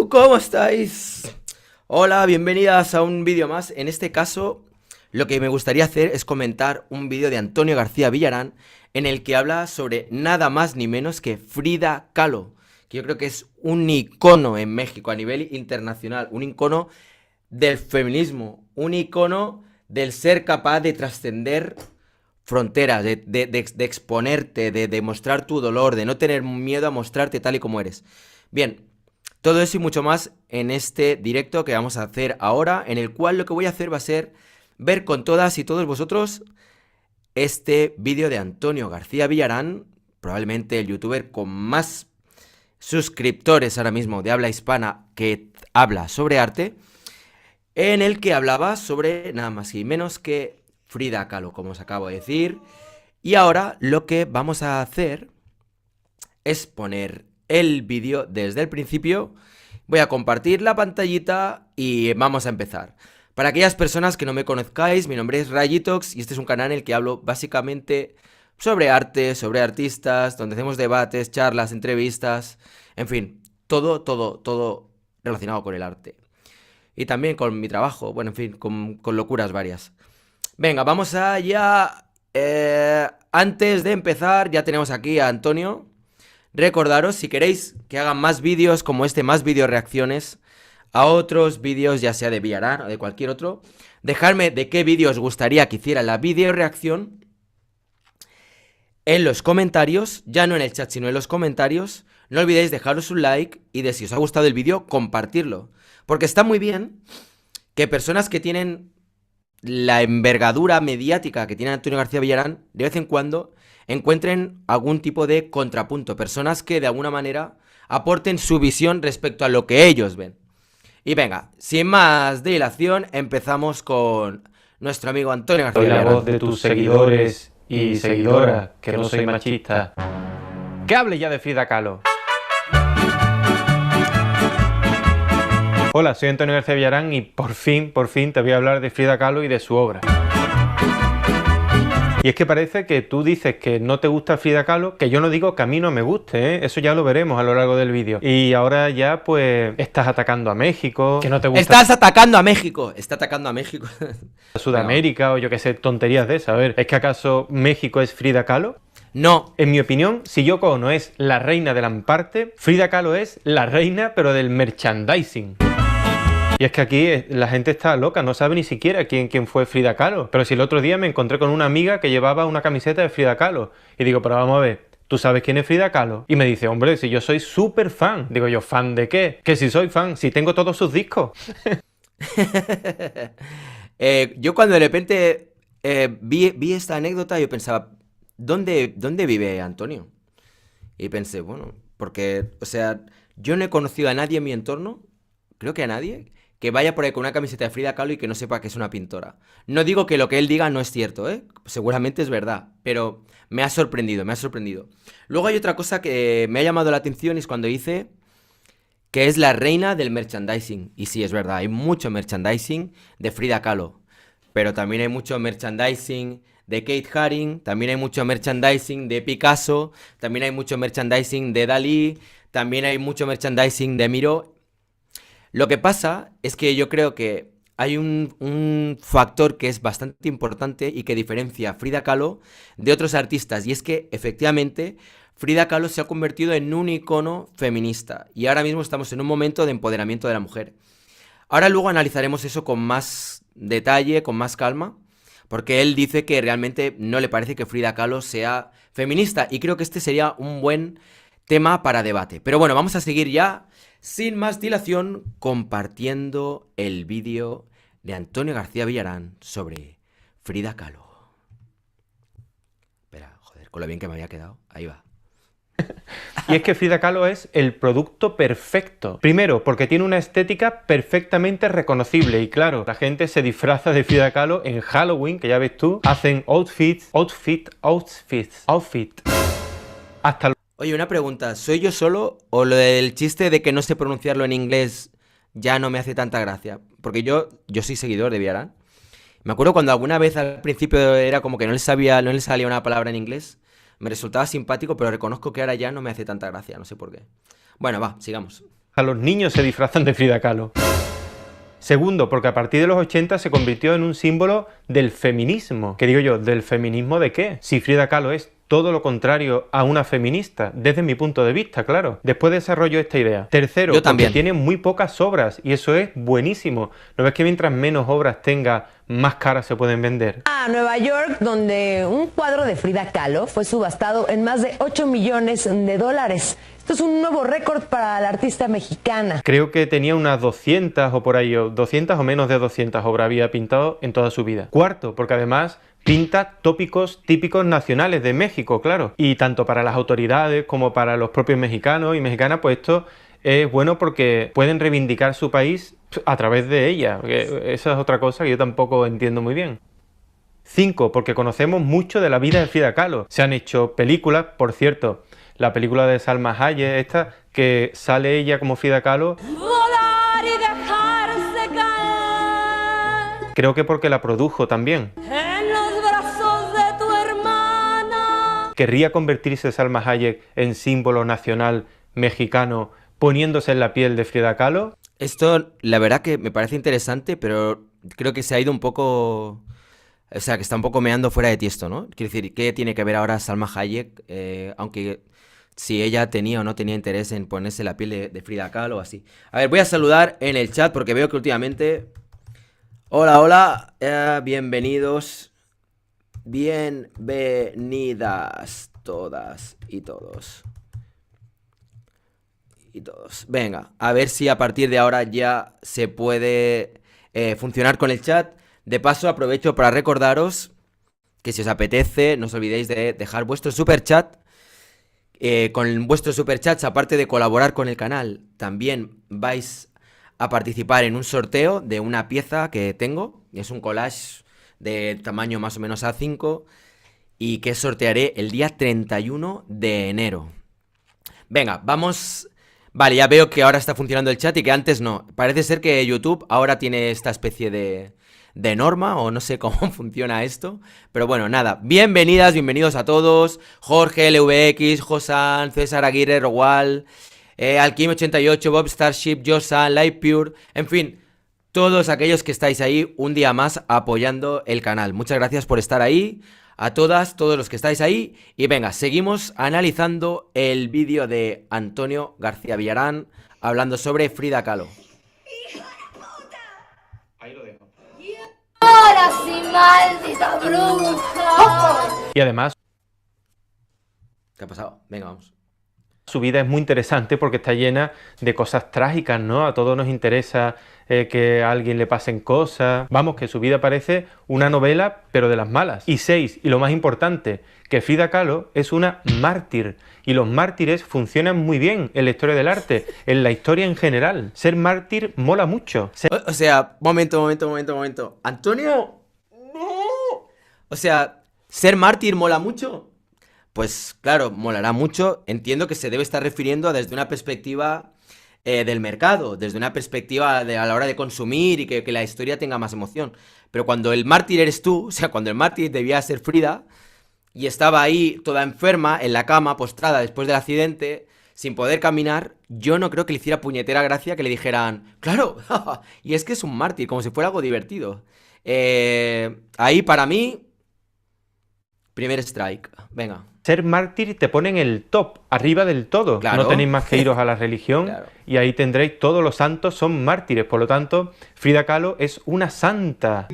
¿Cómo estáis? Hola, bienvenidas a un vídeo más. En este caso, lo que me gustaría hacer es comentar un vídeo de Antonio García Villarán en el que habla sobre nada más ni menos que Frida Kahlo, que yo creo que es un icono en México a nivel internacional, un icono del feminismo, un icono del ser capaz de trascender fronteras, de exponerte, de demostrar tu dolor, de no tener miedo a mostrarte tal y como eres. Bien, todo eso y mucho más en este directo que vamos a hacer ahora, en el cual lo que voy a hacer va a ser ver con todas y todos vosotros este vídeo de Antonio García Villarán, probablemente el youtuber con más suscriptores ahora mismo de habla hispana que habla sobre arte, en el que hablaba sobre nada más y menos que Frida Kahlo, como os acabo de decir. Y ahora lo que vamos a hacer es poner el vídeo desde el principio. Voy a compartir la pantallita y vamos a empezar. Para aquellas personas que no me conozcáis, mi nombre es Rayitox y este es un canal en el que hablo básicamente sobre arte, sobre artistas, donde hacemos debates, charlas, entrevistas, en fin, todo relacionado con el arte. Y también con mi trabajo, bueno, en fin, con locuras varias. Venga, vamos allá. Antes de empezar, ya tenemos aquí a Antonio. Recordaros, si queréis que hagan más vídeos como este, más vídeos reacciones a otros vídeos, ya sea de Villarán o de cualquier otro, dejadme de qué vídeo os gustaría que hiciera la vídeo reacción en los comentarios, ya no en el chat, sino en los comentarios. No olvidéis dejaros un like y de si os ha gustado el vídeo, compartirlo. Porque está muy bien que personas que tienen la envergadura mediática que tiene Antonio García Villarán, de vez en cuando encuentren algún tipo de contrapunto, personas que de alguna manera aporten su visión respecto a lo que ellos ven. Y venga, sin más dilación, empezamos con nuestro amigo Antonio García Soy la Villarán. voz de tus seguidores y seguidoras, que no soy machista. Que hable ya de Frida Kahlo. Hola, soy Antonio García Villarán y por fin te voy a hablar de Frida Kahlo y de su obra. Y es que parece que tú dices que no te gusta Frida Kahlo, que yo no digo que a mí no me guste, ¿eh? Eso ya lo veremos a lo largo del vídeo. Y ahora ya pues estás atacando a México, que no te gusta. Estás atacando a México, está atacando a México. Sudamérica o yo qué sé, tonterías de esa. A ver, ¿es que acaso México es Frida Kahlo? No. En mi opinión, si Yoko Ono es la reina del amparte, Frida Kahlo es la reina pero del merchandising. Y es que aquí la gente está loca, no sabe ni siquiera quién fue Frida Kahlo. Pero si el otro día me encontré con una amiga que llevaba una camiseta de Frida Kahlo. Y digo, pero vamos a ver, ¿tú sabes quién es Frida Kahlo? Y me dice, hombre, si yo soy súper fan. Digo yo, ¿fan de qué? Que si soy fan, si tengo todos sus discos. Yo cuando de repente vi esta anécdota, yo pensaba, ¿dónde vive Antonio? Y pensé, bueno, porque, o sea, yo no he conocido a nadie en mi entorno, creo que a nadie, que vaya por ahí con una camiseta de Frida Kahlo y que no sepa que es una pintora. No digo que lo que él diga no es cierto, ¿eh? Seguramente es verdad, pero me ha sorprendido, me ha sorprendido. Luego hay otra cosa que me ha llamado la atención y es cuando dice que es la reina del merchandising. Y sí, es verdad, hay mucho merchandising de Frida Kahlo, pero también hay mucho merchandising de Kate Haring, también hay mucho merchandising de Picasso, también hay mucho merchandising de Dalí, también hay mucho merchandising de Miró. Lo que pasa es que yo creo que hay un factor que es bastante importante y que diferencia a Frida Kahlo de otros artistas, y es que efectivamente Frida Kahlo se ha convertido en un icono feminista y ahora mismo estamos en un momento de empoderamiento de la mujer. Ahora luego analizaremos eso con más detalle, con más calma, porque él dice que realmente no le parece que Frida Kahlo sea feminista y creo que este sería un buen tema para debate. Pero bueno, vamos a seguir ya, sin más dilación, compartiendo el vídeo de Antonio García Villarán sobre Frida Kahlo. Espera, joder, con lo bien que me había quedado. Ahí va. Y es que Frida Kahlo es el producto perfecto. Primero, porque tiene una estética perfectamente reconocible. Y claro, la gente se disfraza de Frida Kahlo en Halloween, que ya ves tú, hacen outfits. Hasta... Oye, una pregunta, ¿soy yo solo o lo del chiste de que no sé pronunciarlo en inglés ya no me hace tanta gracia? Porque yo soy seguidor de Villarán. Me acuerdo cuando alguna vez al principio era como que no le salía una palabra en inglés. Me resultaba simpático, pero reconozco que ahora ya no me hace tanta gracia, no sé por qué. Bueno, va, sigamos. los niños se disfrazan de Frida Kahlo. Segundo, porque a partir de los 80 se convirtió en un símbolo del feminismo. ¿Qué digo yo? ¿Del feminismo de qué? Si Frida Kahlo es todo lo contrario a una feminista, desde mi punto de vista, claro. Después desarrollo esta idea. Tercero, Yo también. porque tiene muy pocas obras y eso es buenísimo. ¿No ves que mientras menos obras tenga, más caras se pueden vender? A Nueva York, donde un cuadro de Frida Kahlo fue subastado en más de 8 millones de dólares. Esto es un nuevo récord para la artista mexicana. Creo que tenía unas 200 o por ahí, o 200 o menos de 200 obras había pintado en toda su vida. Cuarto, porque además pinta tópicos típicos nacionales de México, claro. Y tanto para las autoridades como para los propios mexicanos y mexicanas, pues esto es bueno porque pueden reivindicar su país a través de ella. Esa es otra cosa que yo tampoco entiendo muy bien. 5, porque conocemos mucho de la vida de Frida Kahlo. Se han hecho películas, por cierto, la película de Salma Hayek, esta, que sale ella como Frida Kahlo. Volar y dejarse caer Creo que porque la produjo también. en los brazos de tu hermana. ¿Querría convertirse Salma Hayek en símbolo nacional mexicano poniéndose en la piel de Frida Kahlo? Esto, la verdad que me parece interesante, pero creo que se ha ido un poco... O sea, que está un poco meando fuera de tiesto, ¿no? Quiero decir, ¿qué tiene que ver ahora Salma Hayek? Aunque si ella tenía o no tenía interés en ponerse la piel de Frida Kahlo o así. A ver, voy a saludar en el chat porque veo que últimamente... Hola, hola, bienvenidos, bienvenidas todas y todos. Y todos. Venga, a ver si a partir de ahora ya se puede funcionar con el chat. De paso, aprovecho para recordaros que si os apetece, no os olvidéis de dejar vuestro superchat. Con vuestros superchats, aparte de colaborar con el canal, también vais a participar en un sorteo de una pieza que tengo. Es un collage de tamaño más o menos A5 y que sortearé el día 31 de enero. Venga, vamos... Vale, ya veo que ahora está funcionando el chat y que antes no. Parece ser que YouTube ahora tiene esta especie de norma o no sé cómo funciona esto. Pero bueno, nada. Bienvenidas, bienvenidos a todos. Jorge, LVX, Josan, César Aguirre, Rogual, Alkim88, Bob Starship, Josan, Light Pure. En fin, todos aquellos que estáis ahí un día más apoyando el canal. Muchas gracias por estar ahí. A todas, todos los que estáis ahí. Y venga, seguimos analizando el vídeo de Antonio García Villarán hablando sobre Frida Kahlo. Ahí lo dejo. Ahora sí, maldita bruja. Y además, ¿Qué ha pasado? Venga, vamos. su vida es muy interesante porque está llena de cosas trágicas, ¿no? A todos nos interesa que a alguien le pasen cosas. Vamos, que su vida parece una novela, pero de las malas. Y 6, y lo más importante, que Frida Kahlo es una mártir. Y los mártires funcionan muy bien en la historia del arte, en la historia en general. Ser mártir mola mucho. O sea, momento. Antonio, no. O sea, ¿ser mártir mola mucho? Pues claro, molará mucho. Entiendo que se debe estar refiriendo a desde una perspectiva del mercado, desde una perspectiva a la hora de consumir y que la historia tenga más emoción. Pero cuando el mártir eres tú, o sea, cuando el mártir debía ser Frida y estaba ahí toda enferma, en la cama, postrada después del accidente, sin poder caminar, yo no creo que le hiciera puñetera gracia que le dijeran, claro, y es que es un mártir, como si fuera algo divertido. Ahí para mí, primer strike, venga. Ser mártir te pone en el top, arriba del todo. Claro. No tenéis más que iros a la religión Claro. y ahí tendréis todos los santos son mártires. Por lo tanto, Frida Kahlo es una santa.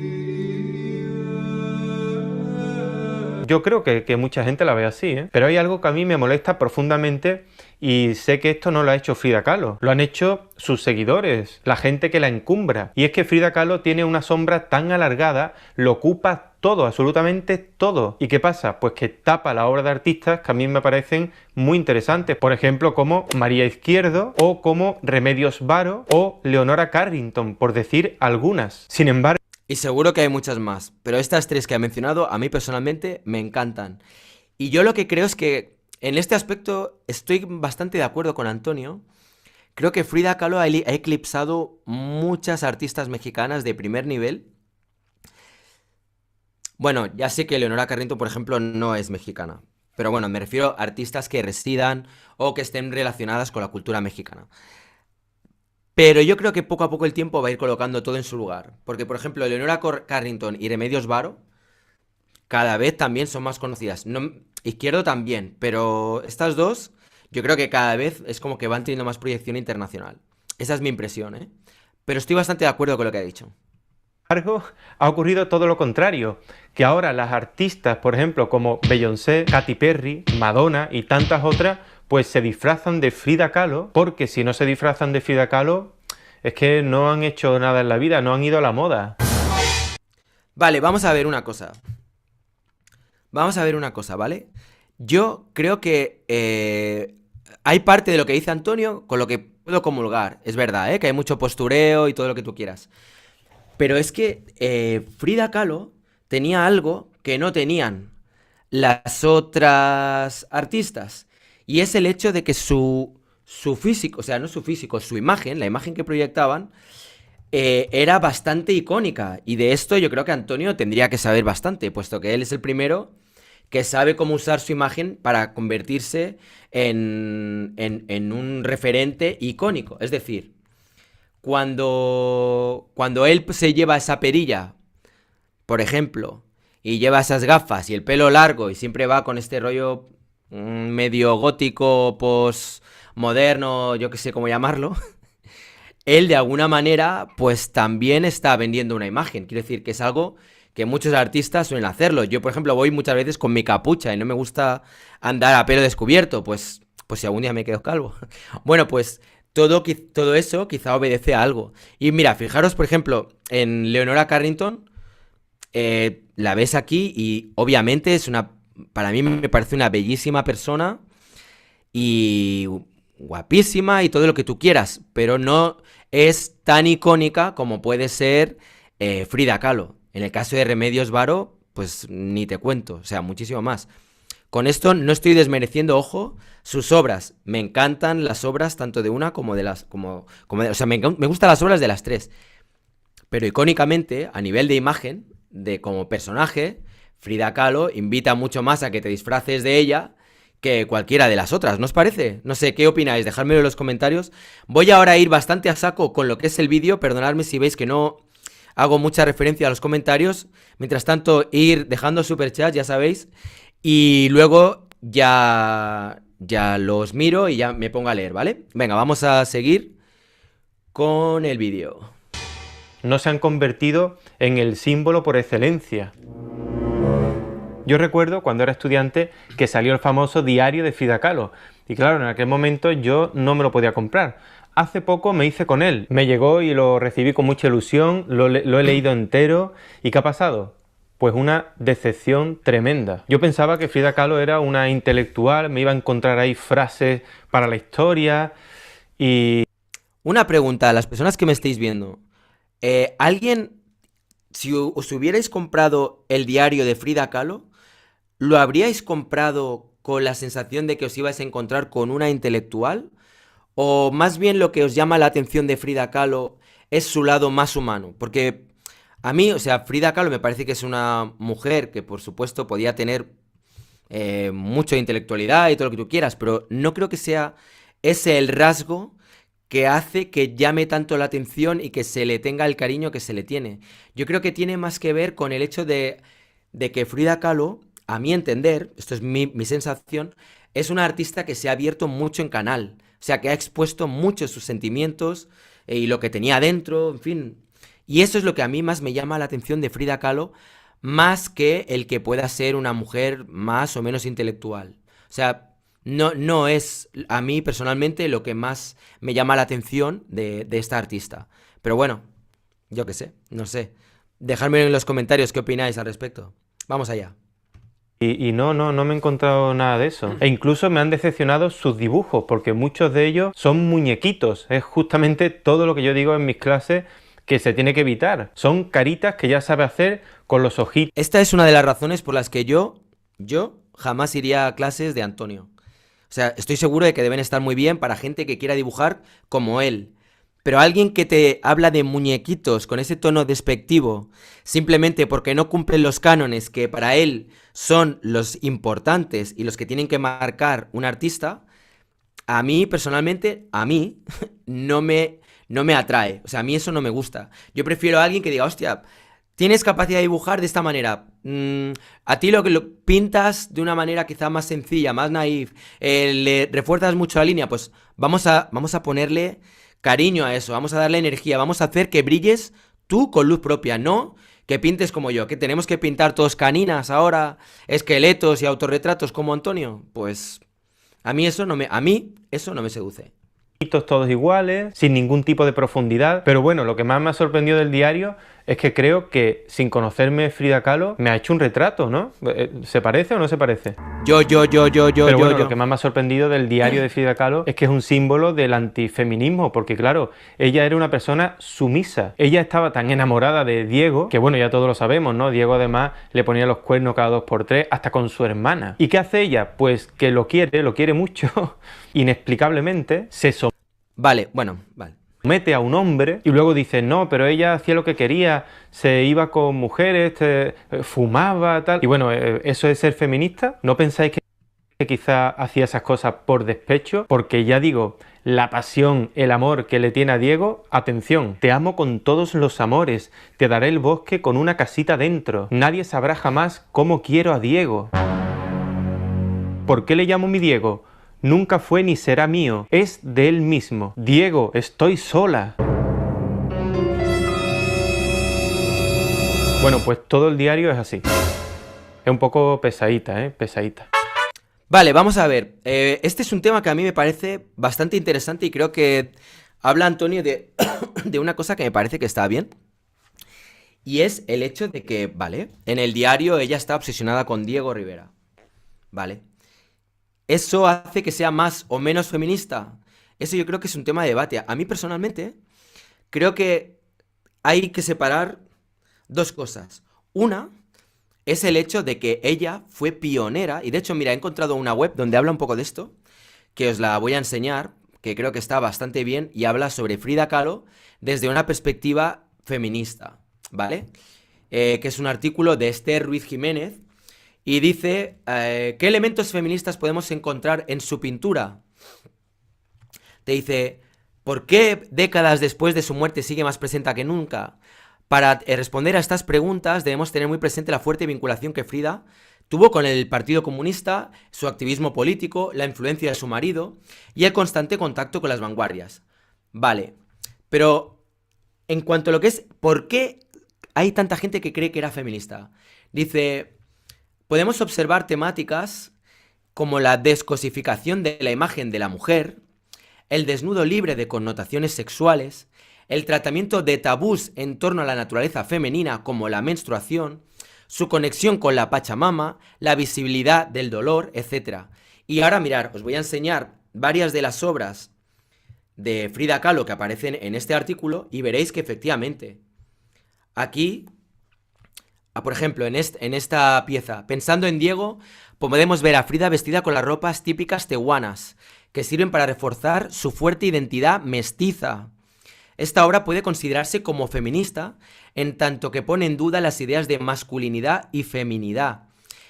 Yo creo que mucha gente la ve así, ¿eh? Pero hay algo que a mí me molesta profundamente y sé que esto no lo ha hecho Frida Kahlo. Lo han hecho sus seguidores, la gente que la encumbra. Y es que Frida Kahlo tiene una sombra tan alargada, lo ocupa todo, absolutamente todo. ¿Y qué pasa? Pues que tapa la obra de artistas que a mí me parecen muy interesantes. Por ejemplo, como María Izquierdo o como Remedios Varo o Leonora Carrington, por decir algunas. Sin embargo, Y seguro que hay muchas más, pero estas tres que he mencionado a mí personalmente me encantan. Y yo lo que creo es que en este aspecto estoy bastante de acuerdo con Antonio. Creo que Frida Kahlo ha eclipsado muchas artistas mexicanas de primer nivel. Bueno, ya sé que Leonora Carrington, por ejemplo, no es mexicana. Pero bueno, me refiero a artistas que residan o que estén relacionadas con la cultura mexicana. Pero yo creo que poco a poco el tiempo va a ir colocando todo en su lugar. Porque, por ejemplo, Leonora Carrington y Remedios Varo cada vez también son más conocidas. No, Izquierdo también, pero estas dos yo creo que cada vez es como que van teniendo más proyección internacional. Esa es mi impresión, ¿eh? Pero estoy bastante de acuerdo con lo que ha dicho. Embargo, ha ocurrido todo lo contrario, que ahora las artistas, por ejemplo, como Beyoncé, Katy Perry, Madonna y tantas otras, pues se disfrazan de Frida Kahlo, porque si no se disfrazan de Frida Kahlo, es que no han hecho nada en la vida, no han ido a la moda. Vale, vamos a ver una cosa. Vamos a ver una cosa, ¿vale? Yo creo que hay parte de lo que dice Antonio con lo que puedo comulgar. Es verdad, ¿eh? Que hay mucho postureo y todo lo que tú quieras. Pero es que Frida Kahlo tenía algo que no tenían las otras artistas. Y es el hecho de que su físico, o sea, no su físico, su imagen, la imagen que proyectaban, era bastante icónica. Y de esto yo creo que Antonio tendría que saber bastante, puesto que él es el primero que sabe cómo usar su imagen para convertirse en un referente icónico. Es decir, cuando él se lleva esa perilla, por ejemplo, y lleva esas gafas y el pelo largo y siempre va con este rollo medio gótico, postmoderno, yo que sé cómo llamarlo, él de alguna manera pues también está vendiendo una imagen. Quiero decir que es algo que muchos artistas suelen hacerlo. Yo, por ejemplo, voy muchas veces con mi capucha y no me gusta andar a pelo descubierto, pues si algún día me quedo calvo. Bueno, pues todo eso quizá obedece a algo. Y mira, fijaros, por ejemplo, en Leonora Carrington, la ves aquí y obviamente para mí me parece una bellísima persona y guapísima y todo lo que tú quieras, pero no es tan icónica como puede ser Frida Kahlo. En el caso de Remedios Varo, pues ni te cuento, o sea, muchísimo más. Con esto no estoy desmereciendo, ojo, sus obras. Me encantan las obras tanto de una como de las... o sea, me gustan las obras de las tres. Pero icónicamente, a nivel de imagen, de como personaje, Frida Kahlo invita mucho más a que te disfraces de ella que cualquiera de las otras, ¿no os parece? No sé, ¿qué opináis? Dejádmelo en los comentarios. Voy ahora a ir bastante a saco con lo que es el vídeo, perdonadme si veis que no hago mucha referencia a los comentarios. Mientras tanto, ir dejando superchats, ya sabéis. Y luego ya los miro y ya me pongo a leer, ¿vale? Venga, vamos a seguir con el vídeo. No se han convertido en el símbolo por excelencia. Yo recuerdo cuando era estudiante que salió el famoso diario de Frida Kahlo. Y claro, en aquel momento yo no me lo podía comprar. Hace poco me hice con él. Me llegó y lo recibí con mucha ilusión, lo he leído entero. ¿Y qué ha pasado? Pues una decepción tremenda. Yo pensaba que Frida Kahlo era una intelectual, me iba a encontrar ahí frases para la historia y... Una pregunta a las personas que me estáis viendo. ¿Alguien, si os hubierais comprado el diario de Frida Kahlo, lo habríais comprado con la sensación de que os ibais a encontrar con una intelectual? ¿O más bien lo que os llama la atención de Frida Kahlo es su lado más humano? Porque a mí, o sea, Frida Kahlo me parece que es una mujer que por supuesto podía tener mucha intelectualidad y todo lo que tú quieras, pero no creo que sea ese el rasgo que hace que llame tanto la atención y que se le tenga el cariño que se le tiene. Yo creo que tiene más que ver con el hecho de que Frida Kahlo, a mi entender, esto es mi sensación, es una artista que se ha abierto mucho en canal. O sea, que ha expuesto mucho sus sentimientos y lo que tenía dentro, en fin. Y eso es lo que a mí más me llama la atención de Frida Kahlo, más que el que pueda ser una mujer más o menos intelectual. O sea, no es a mí personalmente lo que más me llama la atención de esta artista. Pero bueno, yo qué sé, no sé. Dejadme en los comentarios qué opináis al respecto. Vamos allá. Y no me he encontrado nada de eso. E incluso me han decepcionado sus dibujos, porque muchos de ellos son muñequitos. Es justamente todo lo que yo digo en mis clases que se tiene que evitar. Son caritas que ya sabe hacer con los ojitos. Esta es una de las razones por las que yo jamás iría a clases de Antonio. O sea, estoy seguro de que deben estar muy bien para gente que quiera dibujar como él. Pero alguien que te habla de muñequitos con ese tono despectivo, simplemente porque no cumplen los cánones que para él son los importantes y los que tienen que marcar un artista, a mí, personalmente, no me no me atrae. O sea, a mí eso no me gusta. Yo prefiero a alguien que diga, hostia, tienes capacidad de dibujar de esta manera. A ti lo pintas de una manera quizá más sencilla, más naif, le refuerzas mucho la línea, pues vamos a ponerle cariño a eso, vamos a darle energía, vamos a hacer que brilles tú con luz propia, no que pintes como yo, que tenemos que pintar todos caninas ahora, esqueletos y autorretratos como Antonio. Pues a mí eso no me seduce. Todos iguales, sin ningún tipo de profundidad, pero bueno, lo que más me ha sorprendido del diario es que creo que, sin conocerme Frida Kahlo, me ha hecho un retrato, ¿no? ¿Se parece o no se parece? Pero bueno, lo que más me ha sorprendido del diario de Frida Kahlo es que es un símbolo del antifeminismo, porque claro, ella era una persona sumisa. Ella estaba tan enamorada de Diego, que bueno, ya todos lo sabemos, ¿no? Diego además le ponía los cuernos cada 2x3, hasta con su hermana. ¿Y qué hace ella? Pues que lo quiere mucho, inexplicablemente, Vale. mete a un hombre y luego dice, no, pero ella hacía lo que quería, se iba con mujeres, fumaba, tal. Y bueno, ¿eso es ser feminista? ¿No pensáis que quizá hacía esas cosas por despecho? Porque ya digo, la pasión, el amor que le tiene a Diego, atención, te amo con todos los amores, te daré el bosque con una casita dentro, nadie sabrá jamás cómo quiero a Diego. ¿Por qué le llamo mi Diego? Nunca fue ni será mío, es de él mismo. Diego, estoy sola. Bueno, pues todo el diario es así. Es un poco pesadita, pesadita. Vale, vamos a ver. Este es un tema que a mí me parece bastante interesante y creo que habla Antonio de una cosa que me parece que está bien. Y es el hecho de que, vale, en el diario ella está obsesionada con Diego Rivera. Vale. ¿Eso hace que sea más o menos feminista? Eso yo creo que es un tema de debate. A mí personalmente creo que hay que separar dos cosas. Una es el hecho de que ella fue pionera, y de hecho, mira, he encontrado una web donde habla un poco de esto, que os la voy a enseñar, que creo que está bastante bien, y habla sobre Frida Kahlo desde una perspectiva feminista, ¿vale? Que es un artículo de Esther Ruiz Jiménez, y dice, ¿qué elementos feministas podemos encontrar en su pintura? Te dice, ¿por qué décadas después de su muerte sigue más presente que nunca? Para responder a estas preguntas debemos tener muy presente la fuerte vinculación que Frida tuvo con el Partido Comunista, su activismo político, la influencia de su marido y el constante contacto con las vanguardias. Vale, pero en cuanto a lo que es, ¿por qué hay tanta gente que cree que era feminista? Dice, podemos observar temáticas como la descosificación de la imagen de la mujer, el desnudo libre de connotaciones sexuales, el tratamiento de tabús en torno a la naturaleza femenina como la menstruación, su conexión con la Pachamama, la visibilidad del dolor, etc. Y ahora mirar, os voy a enseñar varias de las obras de Frida Kahlo que aparecen en este artículo y veréis que efectivamente aquí, por ejemplo, en esta pieza, pensando en Diego, podemos ver a Frida vestida con las ropas típicas tehuanas, que sirven para reforzar su fuerte identidad mestiza. Esta obra puede considerarse como feminista, en tanto que pone en duda las ideas de masculinidad y feminidad,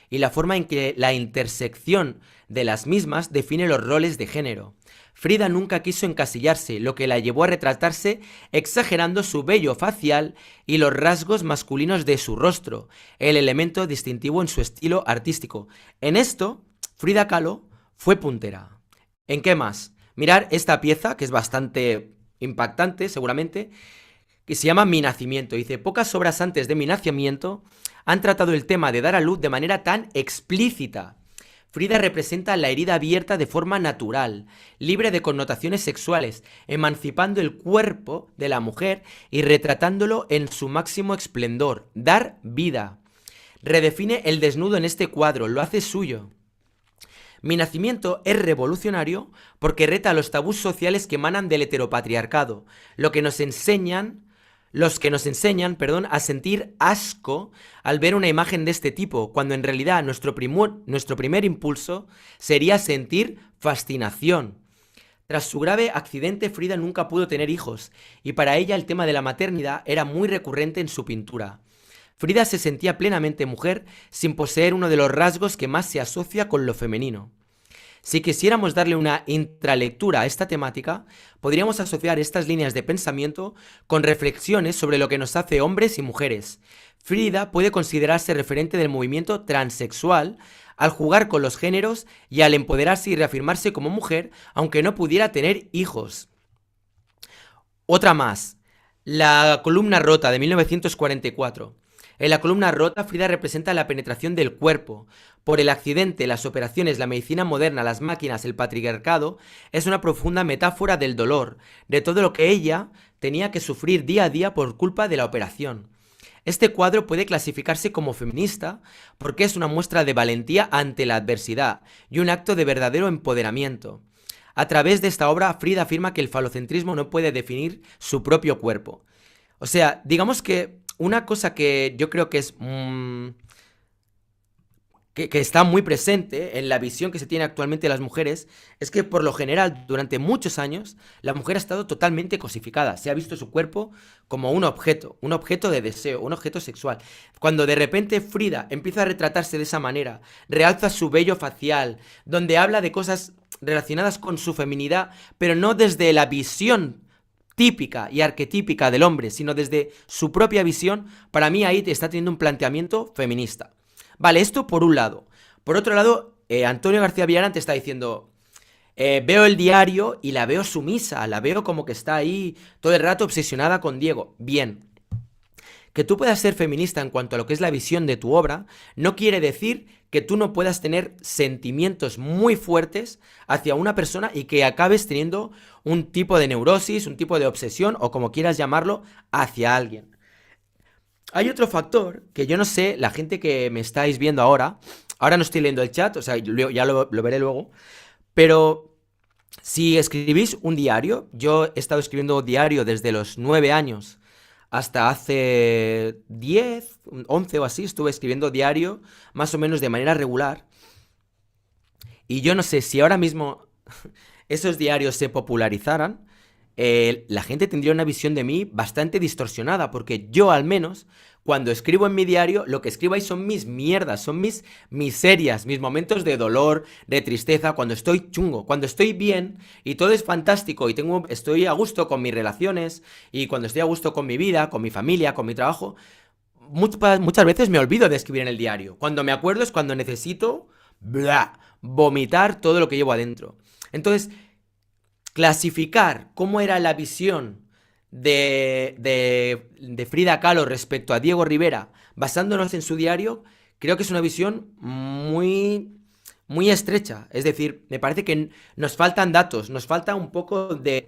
y la forma en que la intersección de las mismas define los roles de género. Frida nunca quiso encasillarse, lo que la llevó a retratarse exagerando su vello facial y los rasgos masculinos de su rostro, el elemento distintivo en su estilo artístico. En esto, Frida Kahlo fue puntera. ¿En qué más? Mirar esta pieza, que es bastante impactante seguramente, que se llama Mi nacimiento. Dice, pocas obras antes de Mi nacimiento han tratado el tema de dar a luz de manera tan explícita. Frida representa la herida abierta de forma natural, libre de connotaciones sexuales, emancipando el cuerpo de la mujer y retratándolo en su máximo esplendor, dar vida. Redefine el desnudo en este cuadro, lo hace suyo. Mi nacimiento es revolucionario porque reta los tabús sociales que emanan del heteropatriarcado, los que nos enseñan, a sentir asco al ver una imagen de este tipo, cuando en realidad nuestro primer impulso sería sentir fascinación. Tras su grave accidente, Frida nunca pudo tener hijos, y para ella el tema de la maternidad era muy recurrente en su pintura. Frida se sentía plenamente mujer sin poseer uno de los rasgos que más se asocia con lo femenino. Si quisiéramos darle una intralectura a esta temática, podríamos asociar estas líneas de pensamiento con reflexiones sobre lo que nos hace hombres y mujeres. Frida puede considerarse referente del movimiento transexual al jugar con los géneros y al empoderarse y reafirmarse como mujer, aunque no pudiera tener hijos. Otra más, la columna rota de 1944. En la columna rota, Frida representa la penetración del cuerpo. Por el accidente, las operaciones, la medicina moderna, las máquinas, el patriarcado, es una profunda metáfora del dolor, de todo lo que ella tenía que sufrir día a día por culpa de la operación. Este cuadro puede clasificarse como feminista porque es una muestra de valentía ante la adversidad y un acto de verdadero empoderamiento. A través de esta obra, Frida afirma que el falocentrismo no puede definir su propio cuerpo. O sea, digamos que una cosa que yo creo que es que está muy presente en la visión que se tiene actualmente de las mujeres es que por lo general durante muchos años la mujer ha estado totalmente cosificada, se ha visto su cuerpo como un objeto de deseo, un objeto sexual. Cuando de repente Frida empieza a retratarse de esa manera, realza su vello facial, donde habla de cosas relacionadas con su feminidad, pero no desde la visión típica y arquetípica del hombre, sino desde su propia visión, para mí ahí está teniendo un planteamiento feminista. Vale, esto por un lado. Por otro lado, Antonio García Villarán te está diciendo, veo el diario y la veo sumisa, la veo como que está ahí todo el rato obsesionada con Diego. Bien, que tú puedas ser feminista en cuanto a lo que es la visión de tu obra, no quiere decir que tú no puedas tener sentimientos muy fuertes hacia una persona y que acabes teniendo un tipo de neurosis, un tipo de obsesión o como quieras llamarlo, hacia alguien. Hay otro factor que yo no sé, la gente que me estáis viendo ahora no estoy leyendo el chat, o sea, ya lo veré luego, pero si escribís un diario, yo he estado escribiendo diario desde los 9 años hasta hace 10, 11 o así, estuve escribiendo diario más o menos de manera regular, y yo no sé si ahora mismo esos diarios se popularizaran, la gente tendría una visión de mí bastante distorsionada, porque yo al menos, cuando escribo en mi diario, lo que escribo ahí son mis mierdas, son mis miserias, mis momentos de dolor, de tristeza, cuando estoy chungo, cuando estoy bien y todo es fantástico y estoy a gusto con mis relaciones y cuando estoy a gusto con mi vida, con mi familia, con mi trabajo, muchas veces me olvido de escribir en el diario. Cuando me acuerdo es cuando necesito vomitar todo lo que llevo adentro. Entonces, clasificar cómo era la visión de Frida Kahlo respecto a Diego Rivera, basándonos en su diario, creo que es una visión muy, muy estrecha. Es decir, me parece que nos faltan datos, nos falta un poco de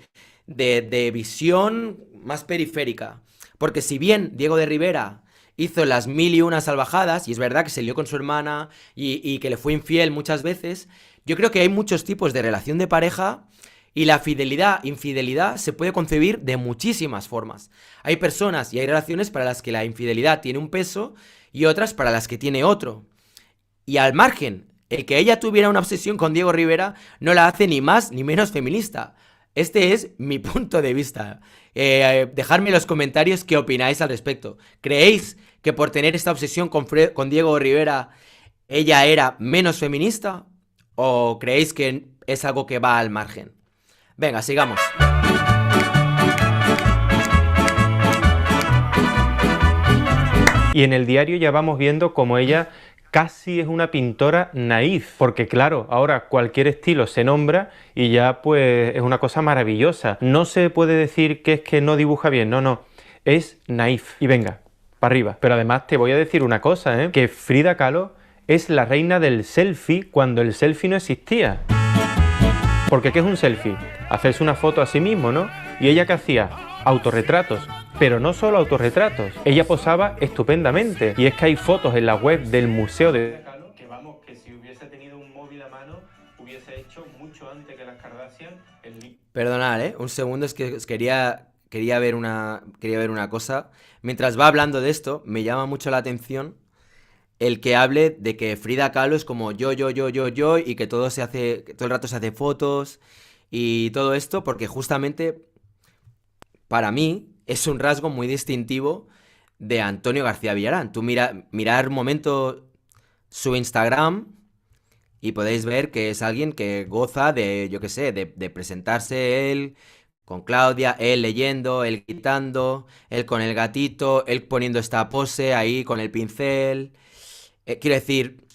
visión más periférica. Porque si bien Diego de Rivera hizo las 1001 salvajadas, y es verdad que se lió con su hermana y que le fue infiel muchas veces, yo creo que hay muchos tipos de relación de pareja. Y la infidelidad se puede concebir de muchísimas formas. Hay personas y hay relaciones para las que la infidelidad tiene un peso y otras para las que tiene otro. Y al margen, el que ella tuviera una obsesión con Diego Rivera no la hace ni más ni menos feminista. Este es mi punto de vista. Dejadme en los comentarios qué opináis al respecto. ¿Creéis que por tener esta obsesión con Diego Rivera ella era menos feminista? ¿O creéis que es algo que va al margen? Venga, sigamos. Y en el diario ya vamos viendo cómo ella casi es una pintora naif, porque claro, ahora cualquier estilo se nombra y ya pues es una cosa maravillosa. No se puede decir que es que no dibuja bien, no, es naif. Y venga, para arriba. Pero además te voy a decir una cosa, que Frida Kahlo es la reina del selfie cuando el selfie no existía. Porque ¿qué es un selfie? Hacerse una foto a sí mismo, ¿no? ¿Y ella qué hacía? Autorretratos. Pero no solo autorretratos. Ella posaba estupendamente. Y es que hay fotos en la web del Museo de Kahlo que vamos, que si hubiese tenido un móvil a mano, hubiese hecho mucho antes que las Kardashian. Perdonad, un segundo, es que quería ver una cosa. Mientras va hablando de esto, me llama mucho la atención el que hable de que Frida Kahlo es como yo, y que todo el rato se hace fotos y todo esto, porque justamente para mí es un rasgo muy distintivo de Antonio García Villarán. Tú mirar un momento su Instagram y podéis ver que es alguien que goza de, yo qué sé, de presentarse él con Claudia, él leyendo, él gritando, él con el gatito, él poniendo esta pose ahí con el pincel. Quiero decir,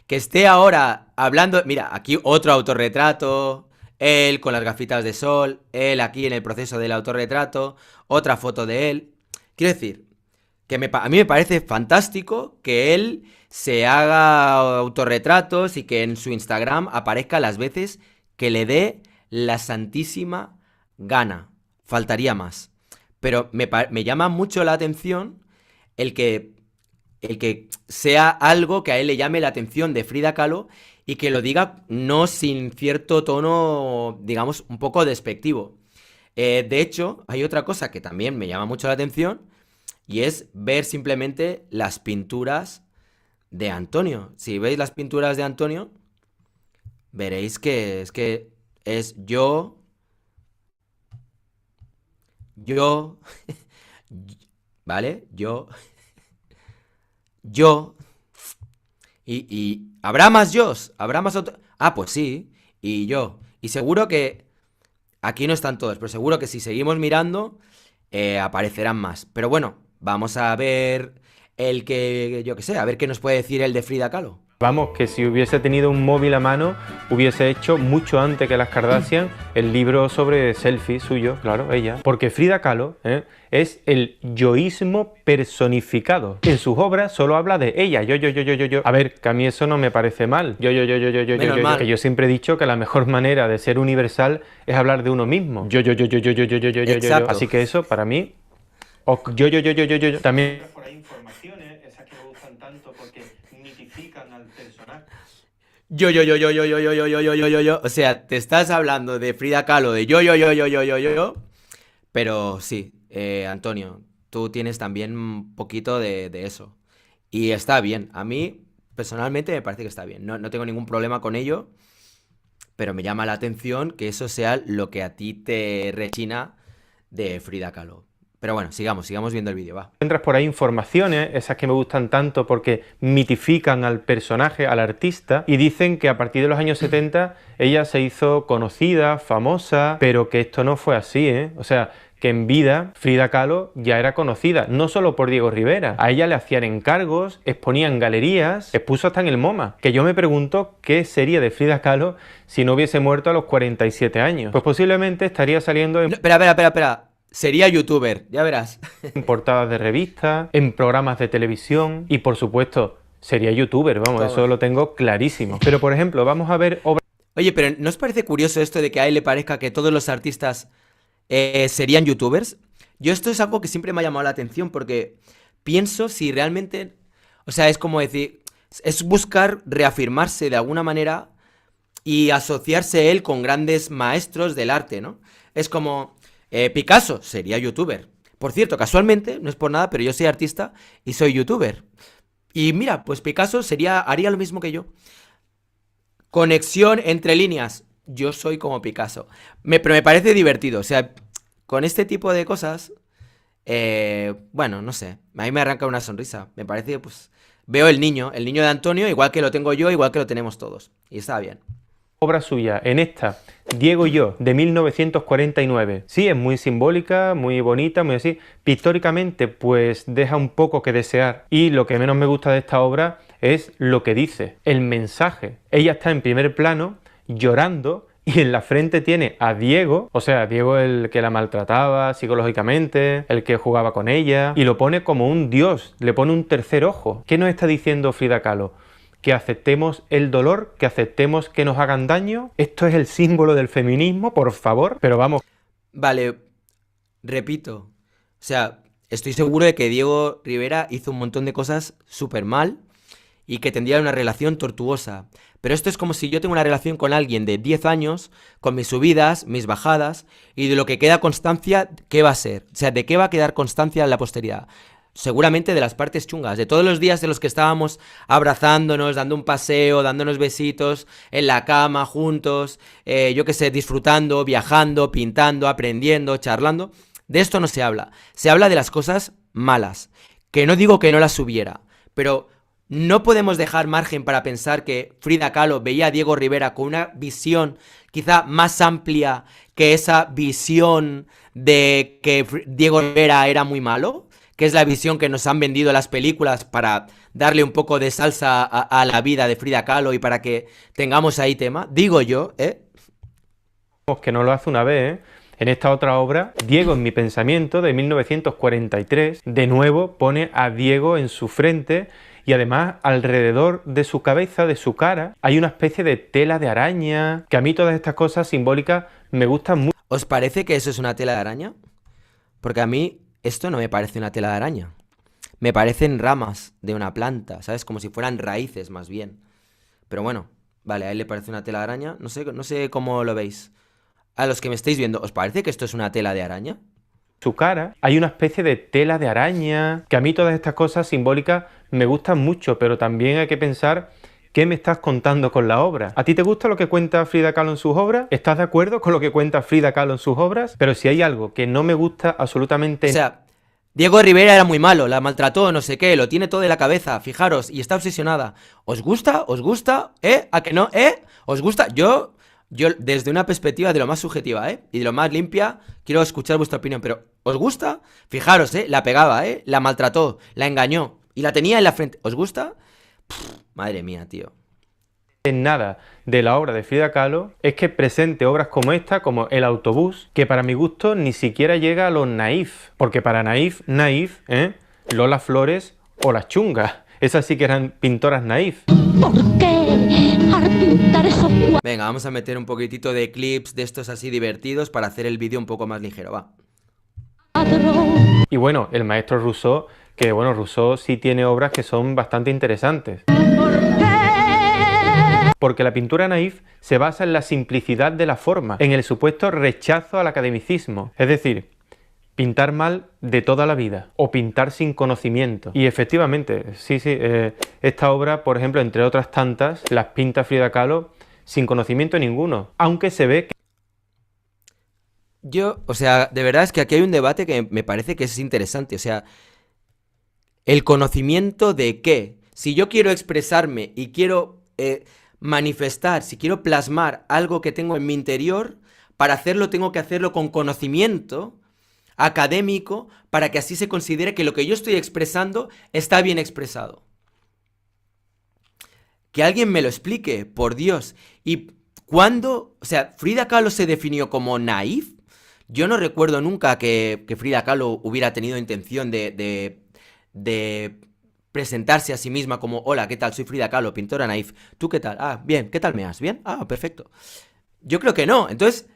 que esté ahora hablando, mira, aquí otro autorretrato, él con las gafitas de sol, él aquí en el proceso del autorretrato, otra foto de él. Quiero decir, que a mí me parece fantástico que él se haga autorretratos y que en su Instagram aparezca las veces que le dé la santísima gana. Faltaría más. Pero me llama mucho la atención el que, el que sea algo que a él le llame la atención de Frida Kahlo y que lo diga no sin cierto tono, digamos, un poco despectivo. De hecho, hay otra cosa que también me llama mucho la atención y es ver simplemente las pinturas de Antonio. Si veis las pinturas de Antonio, veréis que es yo, ¿vale? Yo, y habrá más yos, habrá más otro. Ah, pues sí, y yo. Y seguro que aquí no están todos, pero seguro que si seguimos mirando, aparecerán más. Pero bueno, vamos a ver el que, yo qué sé, a ver qué nos puede decir el de Frida Kahlo. Vamos, que si hubiese tenido un móvil a mano, hubiese hecho mucho antes que las Kardashian el libro sobre selfie suyo, claro, ella. Porque Frida Kahlo es el yoísmo personificado. En sus obras solo habla de ella, yo. A ver, que a mí eso no me parece mal. Yo. Menos mal. Que yo siempre he dicho que la mejor manera de ser universal es hablar de uno mismo. Yo. Exacto. Así que eso, para mí, yo. También por ahí informaciones, esas que me gustan tanto porque mitifican al personaje. Yo. O sea, te estás hablando de Frida Kahlo, de yo. Pero sí, Antonio, tú tienes también un poquito de eso. Y está bien. A mí, personalmente, me parece que está bien. No tengo ningún problema con ello. Pero me llama la atención que eso sea lo que a ti te rechina de Frida Kahlo. Pero bueno, sigamos viendo el vídeo, va. Encuentras por ahí informaciones, esas que me gustan tanto porque mitifican al personaje, al artista, y dicen que a partir de los años 70 ella se hizo conocida, famosa, pero que esto no fue así, ¿eh? O sea, que en vida Frida Kahlo ya era conocida, no solo por Diego Rivera. A ella le hacían encargos, exponían galerías, expuso hasta en el MoMA. Que yo me pregunto qué sería de Frida Kahlo si no hubiese muerto a los 47 años. Pues posiblemente estaría saliendo en... No, espera. Sería youtuber, ya verás. En portadas de revistas, en programas de televisión y, por supuesto, sería youtuber, vamos, Toma. eso lo tengo clarísimo. Pero, por ejemplo, vamos a ver obras... Oye, pero ¿no os parece curioso esto de que a él le parezca que todos los artistas serían youtubers? Yo esto es algo que siempre me ha llamado la atención porque pienso si realmente... O sea, es como decir... Es buscar reafirmarse de alguna manera y asociarse él con grandes maestros del arte, ¿no? Es como... Picasso sería youtuber. Por cierto, casualmente, no es por nada, pero yo soy artista y soy youtuber. Y mira, pues Picasso haría lo mismo que yo. Conexión entre líneas. Yo soy como Picasso. Pero me parece divertido. O sea, con este tipo de cosas, bueno, no sé. A mí me arranca una sonrisa. Me parece, pues, veo el niño de Antonio, igual que lo tengo yo, igual que lo tenemos todos. Y está bien. Obra suya, en esta, Diego y yo, de 1949. Sí, es muy simbólica, muy bonita, muy así. Pictóricamente, pues deja un poco que desear. Y lo que menos me gusta de esta obra es lo que dice, el mensaje. Ella está en primer plano, llorando, y en la frente tiene a Diego, o sea, Diego el que la maltrataba psicológicamente, el que jugaba con ella, y lo pone como un dios, le pone un tercer ojo. ¿Qué nos está diciendo Frida Kahlo? Que aceptemos el dolor, que aceptemos que nos hagan daño. Esto es el símbolo del feminismo, por favor. Pero vamos. Vale, repito. O sea, estoy seguro de que Diego Rivera hizo un montón de cosas súper mal y que tendría una relación tortuosa. Pero esto es como si yo tengo una relación con alguien de 10 años, con mis subidas, mis bajadas, y de lo que queda constancia, ¿qué va a ser? O sea, ¿de qué va a quedar constancia en la posteridad? Seguramente de las partes chungas, de todos los días en los que estábamos abrazándonos, dando un paseo, dándonos besitos, en la cama, juntos, yo qué sé, disfrutando, viajando, pintando, aprendiendo, charlando. De esto no se habla. Se habla de las cosas malas, que no digo que no las hubiera, pero no podemos dejar margen para pensar que Frida Kahlo veía a Diego Rivera con una visión quizá más amplia que esa visión de que Diego Rivera era muy malo, que es la visión que nos han vendido las películas para darle un poco de salsa a la vida de Frida Kahlo y para que tengamos ahí tema. Digo yo, Que no lo hace una vez, ¿eh? En esta otra obra, Diego en mi pensamiento, de 1943, de nuevo pone a Diego en su frente y además alrededor de su cabeza, de su cara, hay una especie de tela de araña, que a mí todas estas cosas simbólicas me gustan mucho. ¿os parece que eso es una tela de araña? Porque a mí esto no me parece una tela de araña. Me parecen ramas de una planta, ¿sabes? Como si fueran raíces más bien. Pero bueno, vale, a él le parece una tela de araña. No sé cómo lo veis. A los que me estáis viendo, ¿os parece que esto es una tela de araña? Su cara hay una especie de tela de araña, que a mí todas estas cosas simbólicas me gustan mucho, pero también hay que pensar qué me estás contando con la obra. ¿A ti te gusta lo que cuenta Frida Kahlo en sus obras? ¿Estás de acuerdo con lo que cuenta Frida Kahlo en sus obras? Pero si hay algo que no me gusta absolutamente... O sea, Diego Rivera era muy malo, la maltrató, no sé qué, lo tiene todo en la cabeza, fijaros, y está obsesionada. ¿Os gusta? ¿Os gusta? ¿A que no? ¿Os gusta? Yo, desde una perspectiva de lo más subjetiva, y de lo más limpia, quiero escuchar vuestra opinión, pero ¿os gusta? Fijaros, la pegaba, la maltrató, la engañó, y la tenía en la frente. ¿Os gusta? Madre mía, tío. En nada de la obra de Frida Kahlo es que presente obras como esta, como El autobús, que para mi gusto ni siquiera llega a los naif, porque para naif, Lola Flores o las chungas, esas sí que eran pintoras naif. ¿Por qué al pintar esos Venga, vamos a meter un poquitito de clips de estos así divertidos para hacer el vídeo un poco más ligero, va. cuadros? Y bueno, el maestro Rousseau, que bueno, Rousseau sí tiene obras que son bastante interesantes. ¿Por qué? Porque la pintura naif se basa en la simplicidad de la forma, en el supuesto rechazo al academicismo. Es decir, pintar mal de toda la vida, o pintar sin conocimiento. Y efectivamente, sí, esta obra, por ejemplo, entre otras tantas, las pinta Frida Kahlo sin conocimiento ninguno, aunque se ve que... O sea, de verdad es que aquí hay un debate que me parece que es interesante, o sea, ¿el conocimiento de qué? Si yo quiero expresarme y quiero manifestar, si quiero plasmar algo que tengo en mi interior, para hacerlo tengo que hacerlo con conocimiento académico, para que así se considere que lo que yo estoy expresando está bien expresado. Que alguien me lo explique, por Dios. ¿Y cuándo? O sea, ¿Frida Kahlo se definió como naif? Yo no recuerdo nunca que Frida Kahlo hubiera tenido intención de presentarse a sí misma como: hola, ¿qué tal? Soy Frida Kahlo, pintora naif. ¿Tú qué tal? Ah, bien. ¿Qué tal me has? ¿Bien? Ah, perfecto. Yo creo que no. Entonces,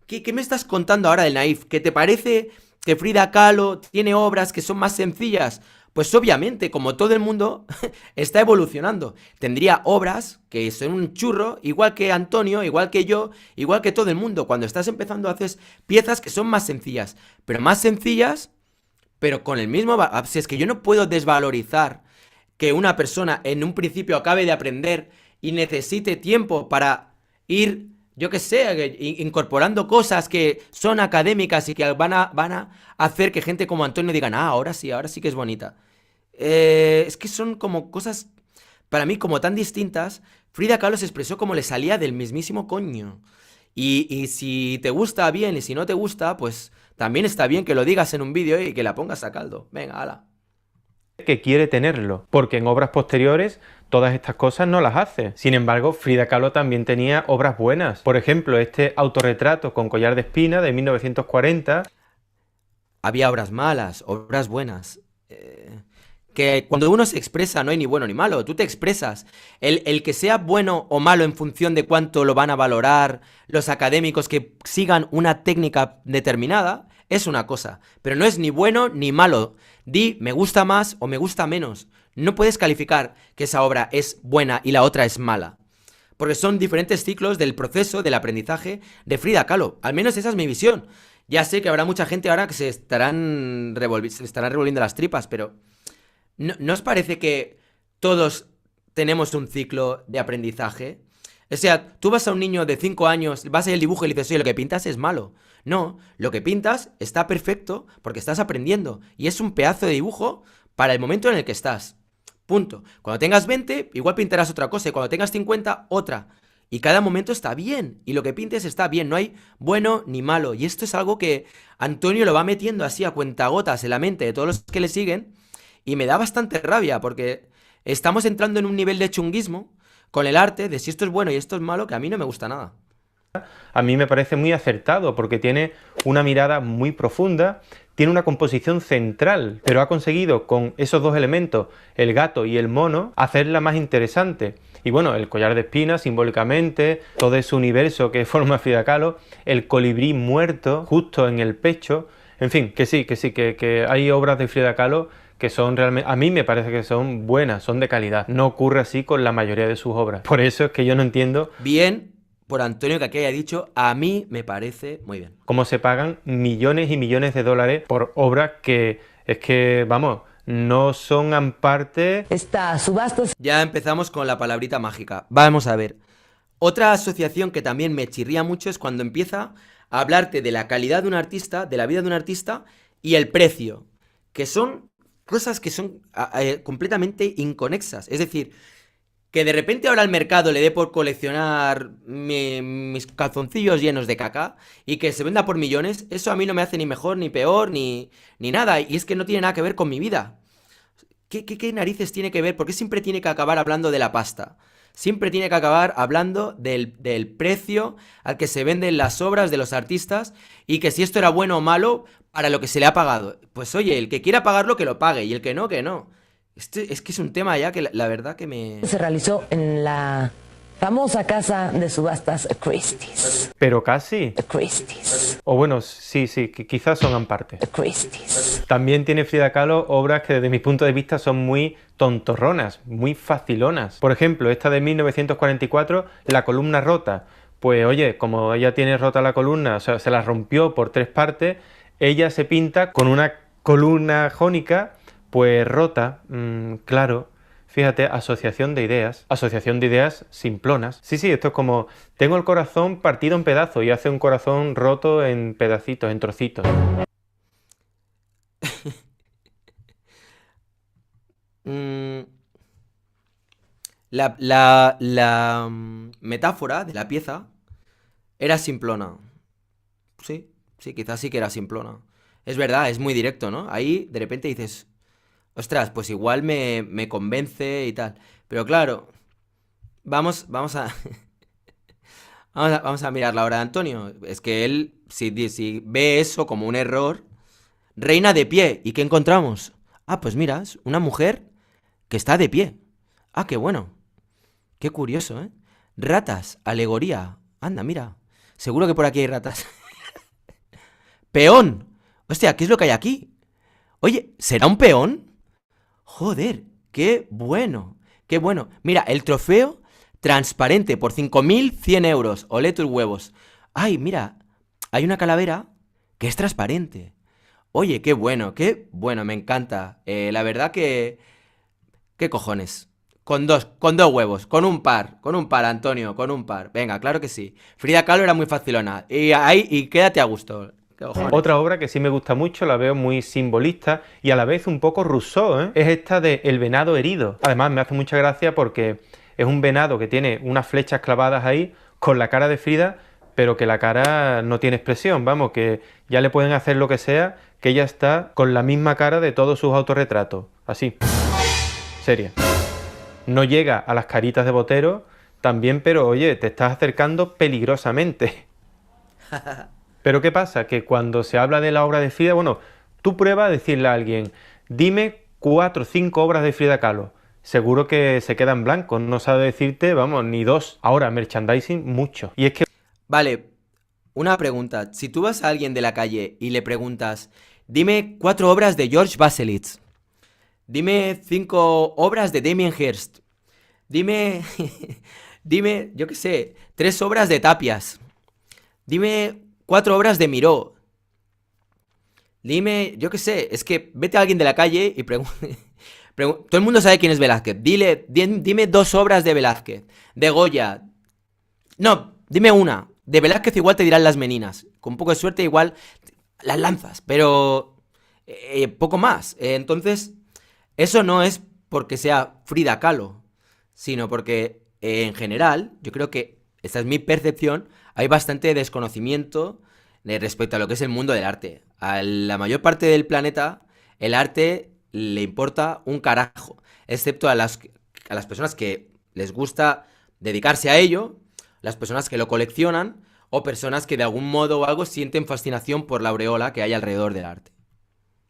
¿qué me estás contando ahora del naif? ¿Que te parece que Frida Kahlo tiene obras que son más sencillas? Pues obviamente, como todo el mundo, está evolucionando. Tendría obras que son un churro, igual que Antonio, igual que yo, igual que todo el mundo. Cuando estás empezando haces piezas que son más sencillas, pero con el mismo... Si es que yo no puedo desvalorizar que una persona en un principio acabe de aprender y necesite tiempo para ir, yo qué sé, incorporando cosas que son académicas y que van a hacer que gente como Antonio digan: ah, ahora sí que es bonita. Es que son como cosas, para mí, como tan distintas. Frida Kahlo se expresó como le salía del mismísimo coño. Y si te gusta, bien, y si no te gusta, pues también está bien que lo digas en un vídeo y que la pongas a caldo. Venga, hala. Que quiere tenerlo, porque en obras posteriores todas estas cosas no las hace. Sin embargo, Frida Kahlo también tenía obras buenas. Por ejemplo, este autorretrato con collar de espina de 1940. Había obras malas, obras buenas. Que cuando uno se expresa no hay ni bueno ni malo, tú te expresas. El que sea bueno o malo en función de cuánto lo van a valorar los académicos que sigan una técnica determinada es una cosa, pero no es ni bueno ni malo. Di me gusta más o me gusta menos. No puedes calificar que esa obra es buena y la otra es mala, porque son diferentes ciclos del proceso del aprendizaje de Frida Kahlo. Al menos esa es mi visión. Ya sé que habrá mucha gente ahora que se estarán revolviendo las tripas, pero ¿no os parece que todos tenemos un ciclo de aprendizaje? O sea, tú vas a un niño de 5 años, vas a el dibujo y le dices: oye, lo que pintas es malo. No, lo que pintas está perfecto porque estás aprendiendo y es un pedazo de dibujo para el momento en el que estás. Punto. Cuando tengas 20, igual pintarás otra cosa. Y cuando tengas 50, otra. Y cada momento está bien. Y lo que pintes está bien. No hay bueno ni malo. Y esto es algo que Antonio lo va metiendo así a cuentagotas en la mente de todos los que le siguen. Y me da bastante rabia porque estamos entrando en un nivel de chunguismo con el arte de si esto es bueno y esto es malo que a mí no me gusta nada. A mí me parece muy acertado porque tiene una mirada muy profunda, tiene una composición central, pero ha conseguido con esos dos elementos, el gato y el mono, hacerla más interesante. Y bueno, el collar de espinas simbólicamente, todo ese universo que forma Frida Kahlo, el colibrí muerto justo en el pecho, en fin, que hay obras de Frida Kahlo que son realmente, a mí me parece que son buenas, son de calidad. No ocurre así con la mayoría de sus obras. Por eso es que yo no entiendo Bien por Antonio que aquí haya dicho, a mí me parece muy bien. cómo se pagan millones y millones de dólares por obras que, es que, vamos, no son en parte... Esta subasta Ya empezamos con la palabrita mágica. Vamos a ver. Otra asociación que también me chirría mucho es cuando empieza a hablarte de la calidad de un artista, de la vida de un artista y el precio, que son cosas que son completamente inconexas. Es decir, que de repente ahora el mercado le dé por coleccionar mis calzoncillos llenos de caca y que se venda por millones, eso a mí no me hace ni mejor, ni peor, ni nada. Y es que no tiene nada que ver con mi vida. ¿Qué narices tiene que ver? ¿Por qué siempre tiene que acabar hablando de la pasta? Siempre tiene que acabar hablando del precio al que se venden las obras de los artistas y que si esto era bueno o malo para lo que se le ha pagado. Pues oye, el que quiera pagarlo que lo pague y el que no, que no. Es que es un tema ya que la verdad que me... se realizó en la famosa casa de subastas Christie's. Pero casi. Christie's. O bueno, sí, que quizás son en parte. Christie's. También tiene Frida Kahlo obras que desde mi punto de vista son muy tontorronas, muy facilonas. Por ejemplo, esta de 1944, La columna rota. Pues oye, como ella tiene rota la columna, o sea, se la rompió por 3 partes, ella se pinta con una columna jónica, pues rota, claro. Fíjate, asociación de ideas simplonas. Sí, esto es como, tengo el corazón partido en pedazos y hace un corazón roto en pedacitos, en trocitos. La metáfora de la pieza era simplona. Sí, quizás sí que era simplona. Es verdad, es muy directo, ¿no? Ahí de repente dices, ostras, pues igual me convence y tal. Pero claro, vamos a, vamos a mirar la obra de Antonio. Es que él, si ve eso como un error, reina de pie. ¿Y qué encontramos? Ah, pues mira, es una mujer que está de pie. Ah, qué bueno. Qué curioso, ¿eh? Ratas, alegoría. Anda, mira. Seguro que por aquí hay ratas. Peón. Hostia, ¿qué es lo que hay aquí? Oye, ¿será un peón? Joder, qué bueno. Qué bueno. Mira, el trofeo transparente por 5.100 euros. Olé tus huevos. Ay, mira, hay una calavera que es transparente. Oye, qué bueno, me encanta. La verdad que... ¿Qué cojones? Con dos huevos, con un par, Antonio, con un par. Venga, claro que sí. Frida Kahlo era muy facilona. Y quédate a gusto. ¿Qué cojones? Otra obra que sí me gusta mucho, la veo muy simbolista y a la vez un poco Rousseau, ¿eh? Es esta de El venado herido. Además me hace mucha gracia porque es un venado que tiene unas flechas clavadas ahí con la cara de Frida, pero que la cara no tiene expresión, vamos, que ya le pueden hacer lo que sea, que ella está con la misma cara de todos sus autorretratos, así, seria. No llega a las caritas de Botero también, pero oye, te estás acercando peligrosamente. Pero ¿qué pasa? Que cuando se habla de la obra de Frida, bueno, tú pruebas a decirle a alguien, dime 4 o 5 obras de Frida Kahlo. Seguro que se queda en blanco, no sabe decirte, vamos, ni 2. Ahora, merchandising, mucho. Y es que... Vale, una pregunta. Si tú vas a alguien de la calle y le preguntas, dime 4 obras de George Baselitz. Dime 5 obras de Damien Hirst. Dime, yo qué sé, 3 obras de Tapias. Dime 4 obras de Miró. Dime, yo qué sé, es que vete a alguien de la calle y pregunta. Todo el mundo sabe quién es Velázquez. Dime 2 obras de Velázquez. De Goya. No, dime una. De Velázquez igual te dirán Las Meninas. Con un poco de suerte igual las lanzas. Pero poco más. Entonces, eso no es porque sea Frida Kahlo, sino porque en general, yo creo que, esta es mi percepción, hay bastante desconocimiento respecto a lo que es el mundo del arte. A la mayor parte del planeta, el arte le importa un carajo, excepto a las personas que les gusta dedicarse a ello, las personas que lo coleccionan o personas que de algún modo o algo sienten fascinación por la aureola que hay alrededor del arte.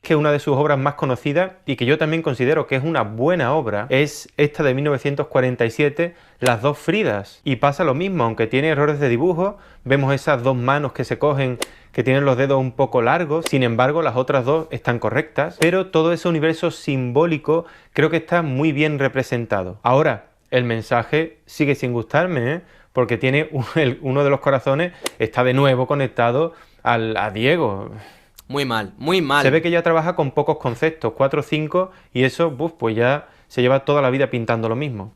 Que una de sus obras más conocidas, y que yo también considero que es una buena obra, es esta de 1947, Las dos Fridas. Y pasa lo mismo, aunque tiene errores de dibujo, vemos esas dos manos que se cogen, que tienen los dedos un poco largos, sin embargo las otras dos están correctas, pero todo ese universo simbólico creo que está muy bien representado. Ahora, el mensaje sigue sin gustarme, ¿eh? Porque tiene uno de los corazones está de nuevo conectado a Diego. Muy mal, muy mal. Se ve que ya trabaja con pocos conceptos, 4 o 5, y eso, pues ya se lleva toda la vida pintando lo mismo.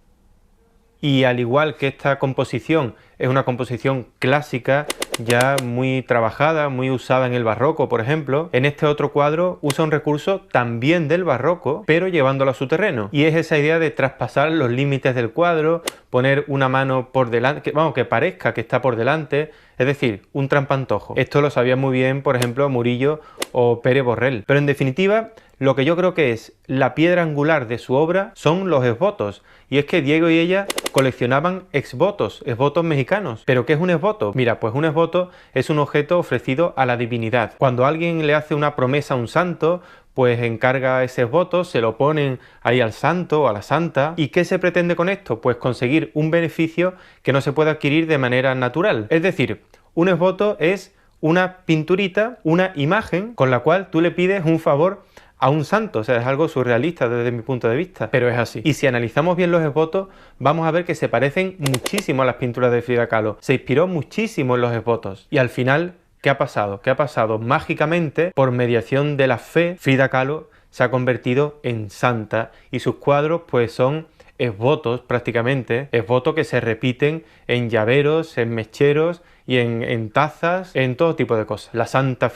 Y al igual que esta composición es una composición clásica, ya muy trabajada, muy usada en el barroco, por ejemplo, en este otro cuadro usa un recurso también del barroco, pero llevándolo a su terreno. Y es esa idea de traspasar los límites del cuadro, poner una mano por delante, que parezca que está por delante, es decir, un trampantojo. Esto lo sabía muy bien, por ejemplo, Murillo o Pérez Borrell. Pero en definitiva, lo que yo creo que es la piedra angular de su obra son los exvotos. Y es que Diego y ella coleccionaban exvotos mexicanos. ¿Pero qué es un exvoto? Mira, pues un exvoto es un objeto ofrecido a la divinidad. Cuando alguien le hace una promesa a un santo, pues encarga ese exvoto, se lo ponen ahí al santo o a la santa. ¿Y qué se pretende con esto? Pues conseguir un beneficio que no se puede adquirir de manera natural. Es decir, un exvoto es una pinturita, una imagen con la cual tú le pides un favor a un santo. O sea, es algo surrealista desde mi punto de vista, pero es así. Y si analizamos bien los exvotos, vamos a ver que se parecen muchísimo a las pinturas de Frida Kahlo. Se inspiró muchísimo en los exvotos. Y al final, ¿qué ha pasado? ¿Qué ha pasado? Mágicamente, por mediación de la fe, Frida Kahlo se ha convertido en santa y sus cuadros pues son exvotos prácticamente, exvotos que se repiten en llaveros, en mecheros y en tazas, en todo tipo de cosas. La Santa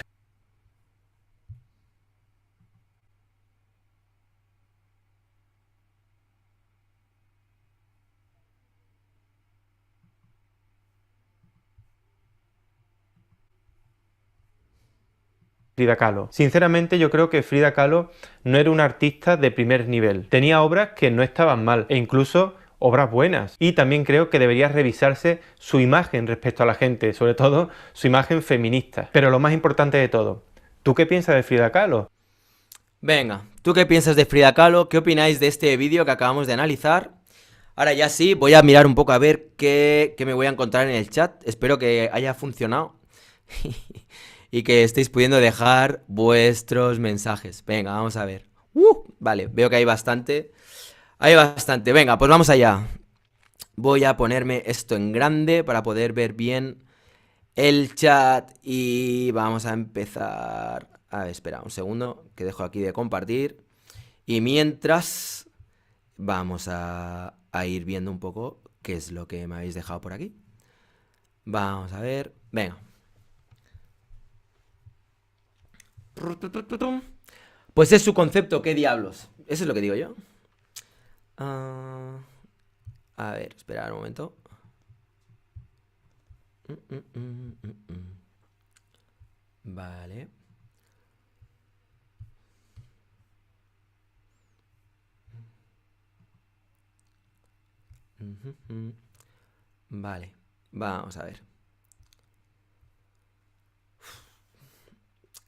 Frida Kahlo. Sinceramente yo creo que Frida Kahlo no era una artista de primer nivel. Tenía obras que no estaban mal e incluso obras buenas. Y también creo que debería revisarse su imagen respecto a la gente, sobre todo su imagen feminista. Pero lo más importante de todo, ¿tú qué piensas de Frida Kahlo? Venga, ¿tú qué piensas de Frida Kahlo? ¿Qué opináis de este vídeo que acabamos de analizar? Ahora ya sí, voy a mirar un poco a ver qué me voy a encontrar en el chat. Espero que haya funcionado y que estéis pudiendo dejar vuestros mensajes. Venga, vamos a ver. Vale, veo que hay bastante. Hay bastante. Venga, pues vamos allá. Voy a ponerme esto en grande para poder ver bien el chat y vamos a empezar. A ver, espera un segundo, que dejo aquí de compartir. Y mientras vamos a ir viendo un poco qué es lo que me habéis dejado por aquí. Vamos a ver. Venga. Pues es su concepto, ¿qué diablos? Eso es lo que digo yo. A ver, esperad un momento. Vale. Vale, vamos a ver.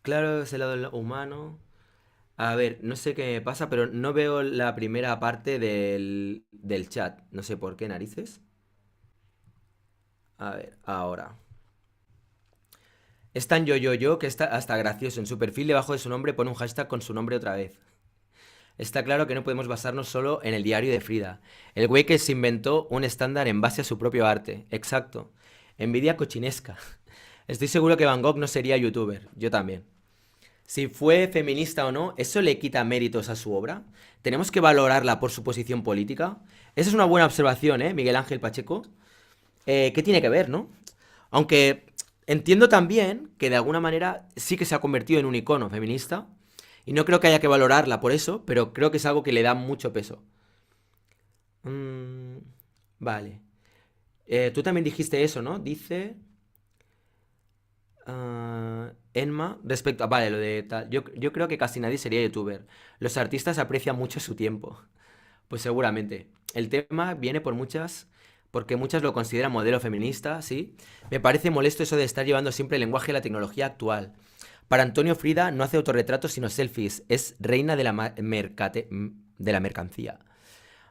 Claro, es el lado humano. A ver, no sé qué me pasa, pero no veo la primera parte del chat. No sé por qué, narices. A ver, ahora. Es tan yo, que está hasta gracioso. En su perfil, debajo de su nombre, pone un hashtag con su nombre otra vez. Está claro que no podemos basarnos solo en el diario de Frida. El güey que se inventó un estándar en base a su propio arte. Exacto. Envidia cochinesca. Estoy seguro que Van Gogh no sería youtuber. Yo también. Si fue feminista o no, ¿eso le quita méritos a su obra? ¿Tenemos que valorarla por su posición política? Esa es una buena observación, ¿eh, Miguel Ángel Pacheco? ¿Qué tiene que ver, no? Aunque entiendo también que de alguna manera sí que se ha convertido en un icono feminista Y no creo que haya que valorarla por eso, pero creo que es algo que le da mucho peso. Mm, vale. Tú también dijiste eso, ¿no? Dice... Enma, respecto a... Vale, lo de tal. Yo creo que casi nadie sería youtuber. Los artistas aprecian mucho su tiempo. Pues seguramente. El tema viene por muchas... Porque muchas lo consideran modelo feminista, ¿sí? Me parece molesto eso de estar llevando siempre el lenguaje de la tecnología actual. Para Antonio Frida no hace autorretratos sino selfies. Es reina de la de la mercancía.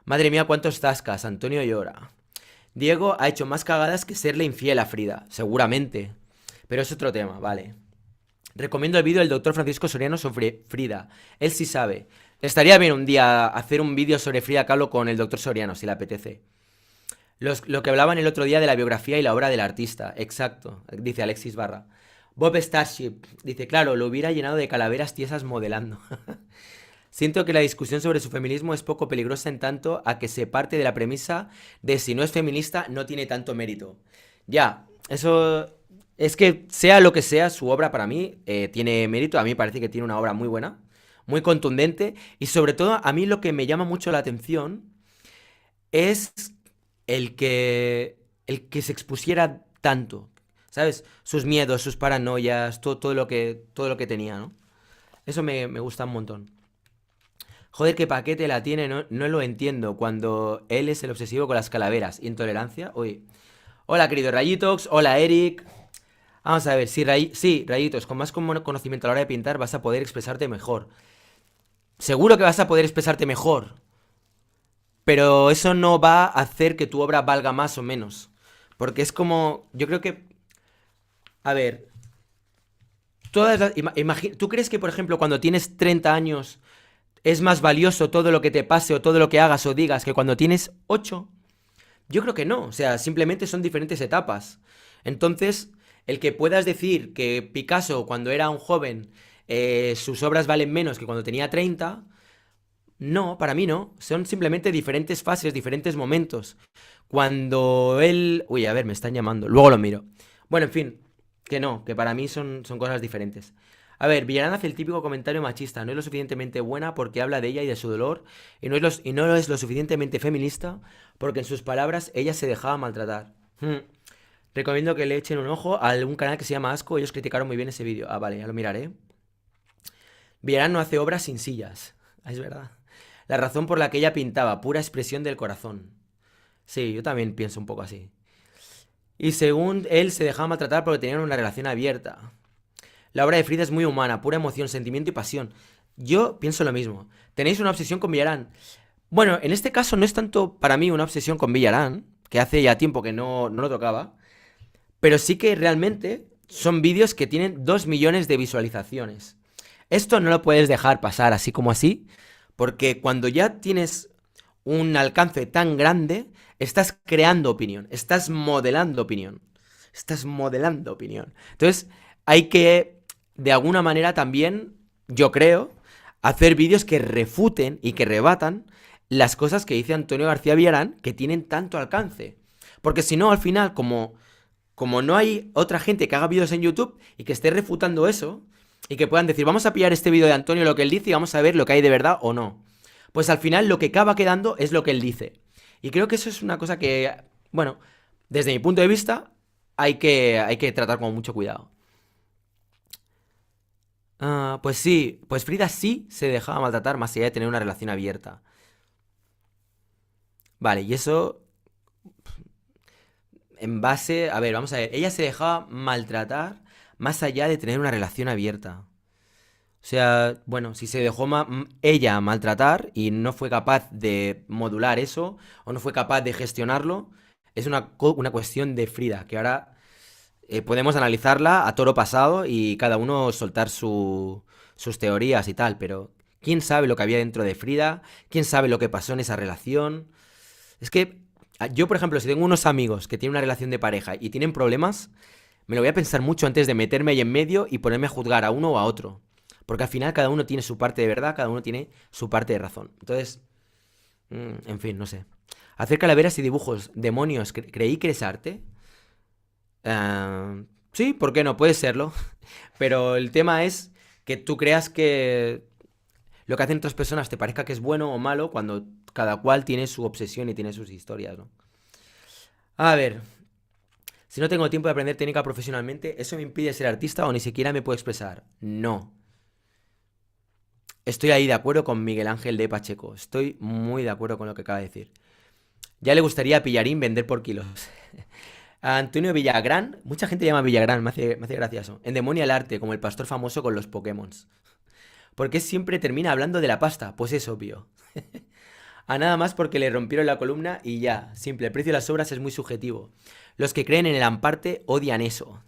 Madre mía, cuántos tascas. Antonio llora. Diego ha hecho más cagadas que serle infiel a Frida. Seguramente. Pero es otro tema, vale. Recomiendo el vídeo del doctor Francisco Soriano sobre Frida. Él sí sabe. Estaría bien un día hacer un vídeo sobre Frida Kahlo con el doctor Soriano, si le apetece. Lo que hablaban el otro día de la biografía y la obra del artista. Exacto, dice Alexis Barra. Bob Starship dice, claro, lo hubiera llenado de calaveras tiesas modelando. Siento que la discusión sobre su feminismo es poco peligrosa en tanto a que se parte de la premisa de si no es feminista no tiene tanto mérito. Ya, eso... Es que sea lo que sea, su obra para mí tiene mérito. A mí me parece que tiene una obra muy buena, muy contundente. Y sobre todo, a mí lo que me llama mucho la atención es el que se expusiera tanto. ¿Sabes? Sus miedos, sus paranoias, todo lo que tenía, ¿no? Eso me gusta un montón. Joder, qué paquete la tiene, no lo entiendo. Cuando él es el obsesivo con las calaveras. Intolerancia. Uy. Hola, querido Rayitox. Hola, Eric. Vamos a ver, sí, Rayitos, con más conocimiento a la hora de pintar vas a poder expresarte mejor. Seguro que vas a poder expresarte mejor. Pero eso no va a hacer que tu obra valga más o menos. Porque es como... Yo creo que... A ver... ¿Tú crees que, por ejemplo, cuando tienes 30 años es más valioso todo lo que te pase o todo lo que hagas o digas que cuando tienes 8? Yo creo que no. O sea, simplemente son diferentes etapas. Entonces... El que puedas decir que Picasso cuando era un joven sus obras valen menos que cuando tenía 30, no, para mí no. Son simplemente diferentes fases, diferentes momentos. Cuando él... Uy, a ver, me están llamando. Luego lo miro. Bueno, en fin, que no, que para mí son cosas diferentes. A ver, Villarán hace el típico comentario machista. No es lo suficientemente buena porque habla de ella y de su dolor. Y no es lo suficientemente feminista porque en sus palabras ella se dejaba maltratar. Recomiendo que le echen un ojo a algún canal que se llama Asco. Ellos criticaron muy bien ese vídeo. Ah, vale, ya lo miraré. Villarán no hace obras sin sillas. Es verdad. La razón por la que ella pintaba, pura expresión del corazón. Sí, yo también pienso un poco así. Y según él, se dejaba maltratar porque tenían una relación abierta. La obra de Frida es muy humana, pura emoción, sentimiento y pasión. Yo pienso lo mismo. ¿Tenéis una obsesión con Villarán? Bueno, en este caso no es tanto para mí una obsesión con Villarán, que hace ya tiempo que no lo tocaba. Pero sí que realmente son vídeos que tienen 2 millones de visualizaciones. Esto no lo puedes dejar pasar así como así, porque cuando ya tienes un alcance tan grande, estás creando opinión, estás modelando opinión. Estás modelando opinión. Entonces, hay que, de alguna manera también, yo creo, hacer vídeos que refuten y que rebatan las cosas que dice Antonio García Villarán que tienen tanto alcance. Porque si no, al final, como no hay otra gente que haga vídeos en YouTube y que esté refutando eso, y que puedan decir, vamos a pillar este vídeo de Antonio, lo que él dice, y vamos a ver lo que hay de verdad o no. Pues al final lo que acaba quedando es lo que él dice. Y creo que eso es una cosa que, bueno, desde mi punto de vista, hay que tratar con mucho cuidado. Pues sí, pues Frida sí se dejaba maltratar más allá de tener una relación abierta. Vale, y eso... En base, a ver, vamos a ver, ella se dejaba maltratar más allá de tener una relación abierta. O sea, bueno, si se dejó ella maltratar y no fue capaz de modular eso, o no fue capaz de gestionarlo, es una cuestión de Frida, que ahora podemos analizarla a toro pasado y cada uno soltar sus teorías y tal, pero ¿quién sabe lo que había dentro de Frida? ¿Quién sabe lo que pasó en esa relación? Es que yo, por ejemplo, si tengo unos amigos que tienen una relación de pareja y tienen problemas, me lo voy a pensar mucho antes de meterme ahí en medio y ponerme a juzgar a uno o a otro. Porque al final cada uno tiene su parte de verdad, cada uno tiene su parte de razón. Entonces, en fin, no sé. Hacer calaveras y dibujos, demonios, ¿creí que eres arte? Sí, ¿por qué no? Puede serlo. Pero el tema es que tú creas que lo que hacen otras personas te parezca que es bueno o malo cuando cada cual tiene su obsesión y tiene sus historias, ¿no? A ver, si no tengo tiempo de aprender técnica profesionalmente, ¿eso me impide ser artista o ni siquiera me puedo expresar? No. Estoy ahí de acuerdo con Miguel Ángel de Pacheco. Estoy muy de acuerdo con lo que acaba de decir. Ya le gustaría a Pillarín vender por kilos. A Antonio Villagrán, mucha gente llama Villagrán, me hace gracia eso. Endemonia el arte, como el pastor famoso con los Pokémon. ¿Por qué siempre termina hablando de la pasta? Pues es obvio. A nada más porque le rompieron la columna y ya. Simple, el precio de las obras es muy subjetivo. Los que creen en el amparte odian eso.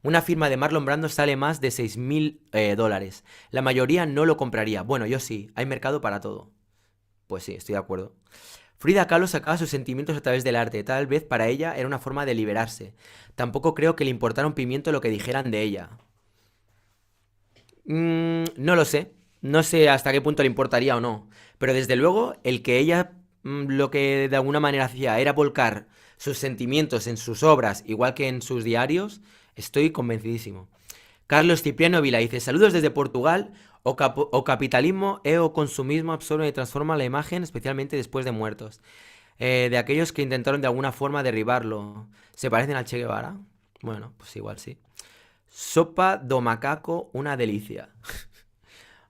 Una firma de Marlon Brando sale más de $6.000. La mayoría no lo compraría. Bueno, yo sí, hay mercado para todo. Pues sí, estoy de acuerdo. Frida Kahlo sacaba sus sentimientos a través del arte. Tal vez para ella era una forma de liberarse. Tampoco creo que le importara un pimiento lo que dijeran de ella. No lo sé. No sé hasta qué punto le importaría o no. Pero desde luego, el que ella lo que de alguna manera hacía era volcar sus sentimientos en sus obras, igual que en sus diarios, estoy convencidísimo. Carlos Cipriano Vila dice: saludos desde Portugal. O capitalismo o consumismo absorbe y transforma la imagen, especialmente después de muertos. De aquellos que intentaron de alguna forma derribarlo. ¿Se parecen al Che Guevara? Bueno, pues igual sí. Sopa do macaco, una delicia.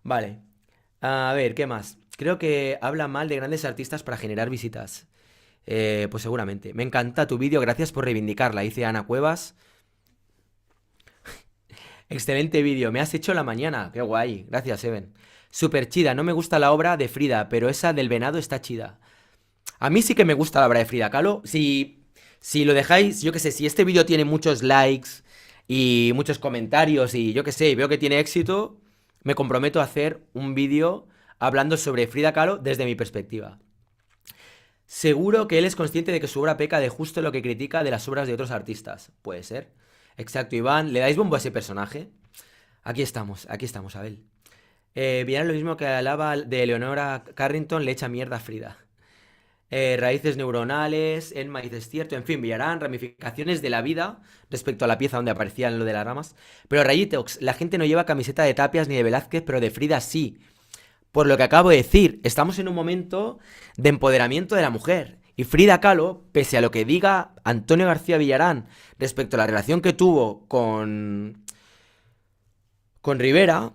Vale. A ver, ¿qué más? Creo que habla mal de grandes artistas para generar visitas. Pues seguramente. Me encanta tu vídeo, gracias por reivindicarla, dice Ana Cuevas. Excelente vídeo, me has hecho la mañana. Qué guay, gracias, Even. Súper chida, no me gusta la obra de Frida, pero esa del venado está chida. A mí sí que me gusta la obra de Frida Kahlo. Si lo dejáis, yo qué sé, si este vídeo tiene muchos likes y muchos comentarios y yo qué sé, y veo que tiene éxito, me comprometo a hacer un vídeo hablando sobre Frida Kahlo desde mi perspectiva. Seguro que él es consciente de que su obra peca de justo lo que critica de las obras de otros artistas. Puede ser. Exacto, Iván. ¿Le dais bombo a ese personaje? Aquí estamos, Abel. Villarán lo mismo que alaba de Eleonora Carrington, le echa mierda a Frida. Raíces neuronales, el maíz es cierto, en fin, Villarán, ramificaciones de la vida respecto a la pieza donde aparecían lo de las ramas. Pero Rayitox, la gente no lleva camiseta de Tapias ni de Velázquez, pero de Frida sí. Por lo que acabo de decir, estamos en un momento de empoderamiento de la mujer. Y Frida Kahlo, pese a lo que diga Antonio García Villarán respecto a la relación que tuvo con Rivera,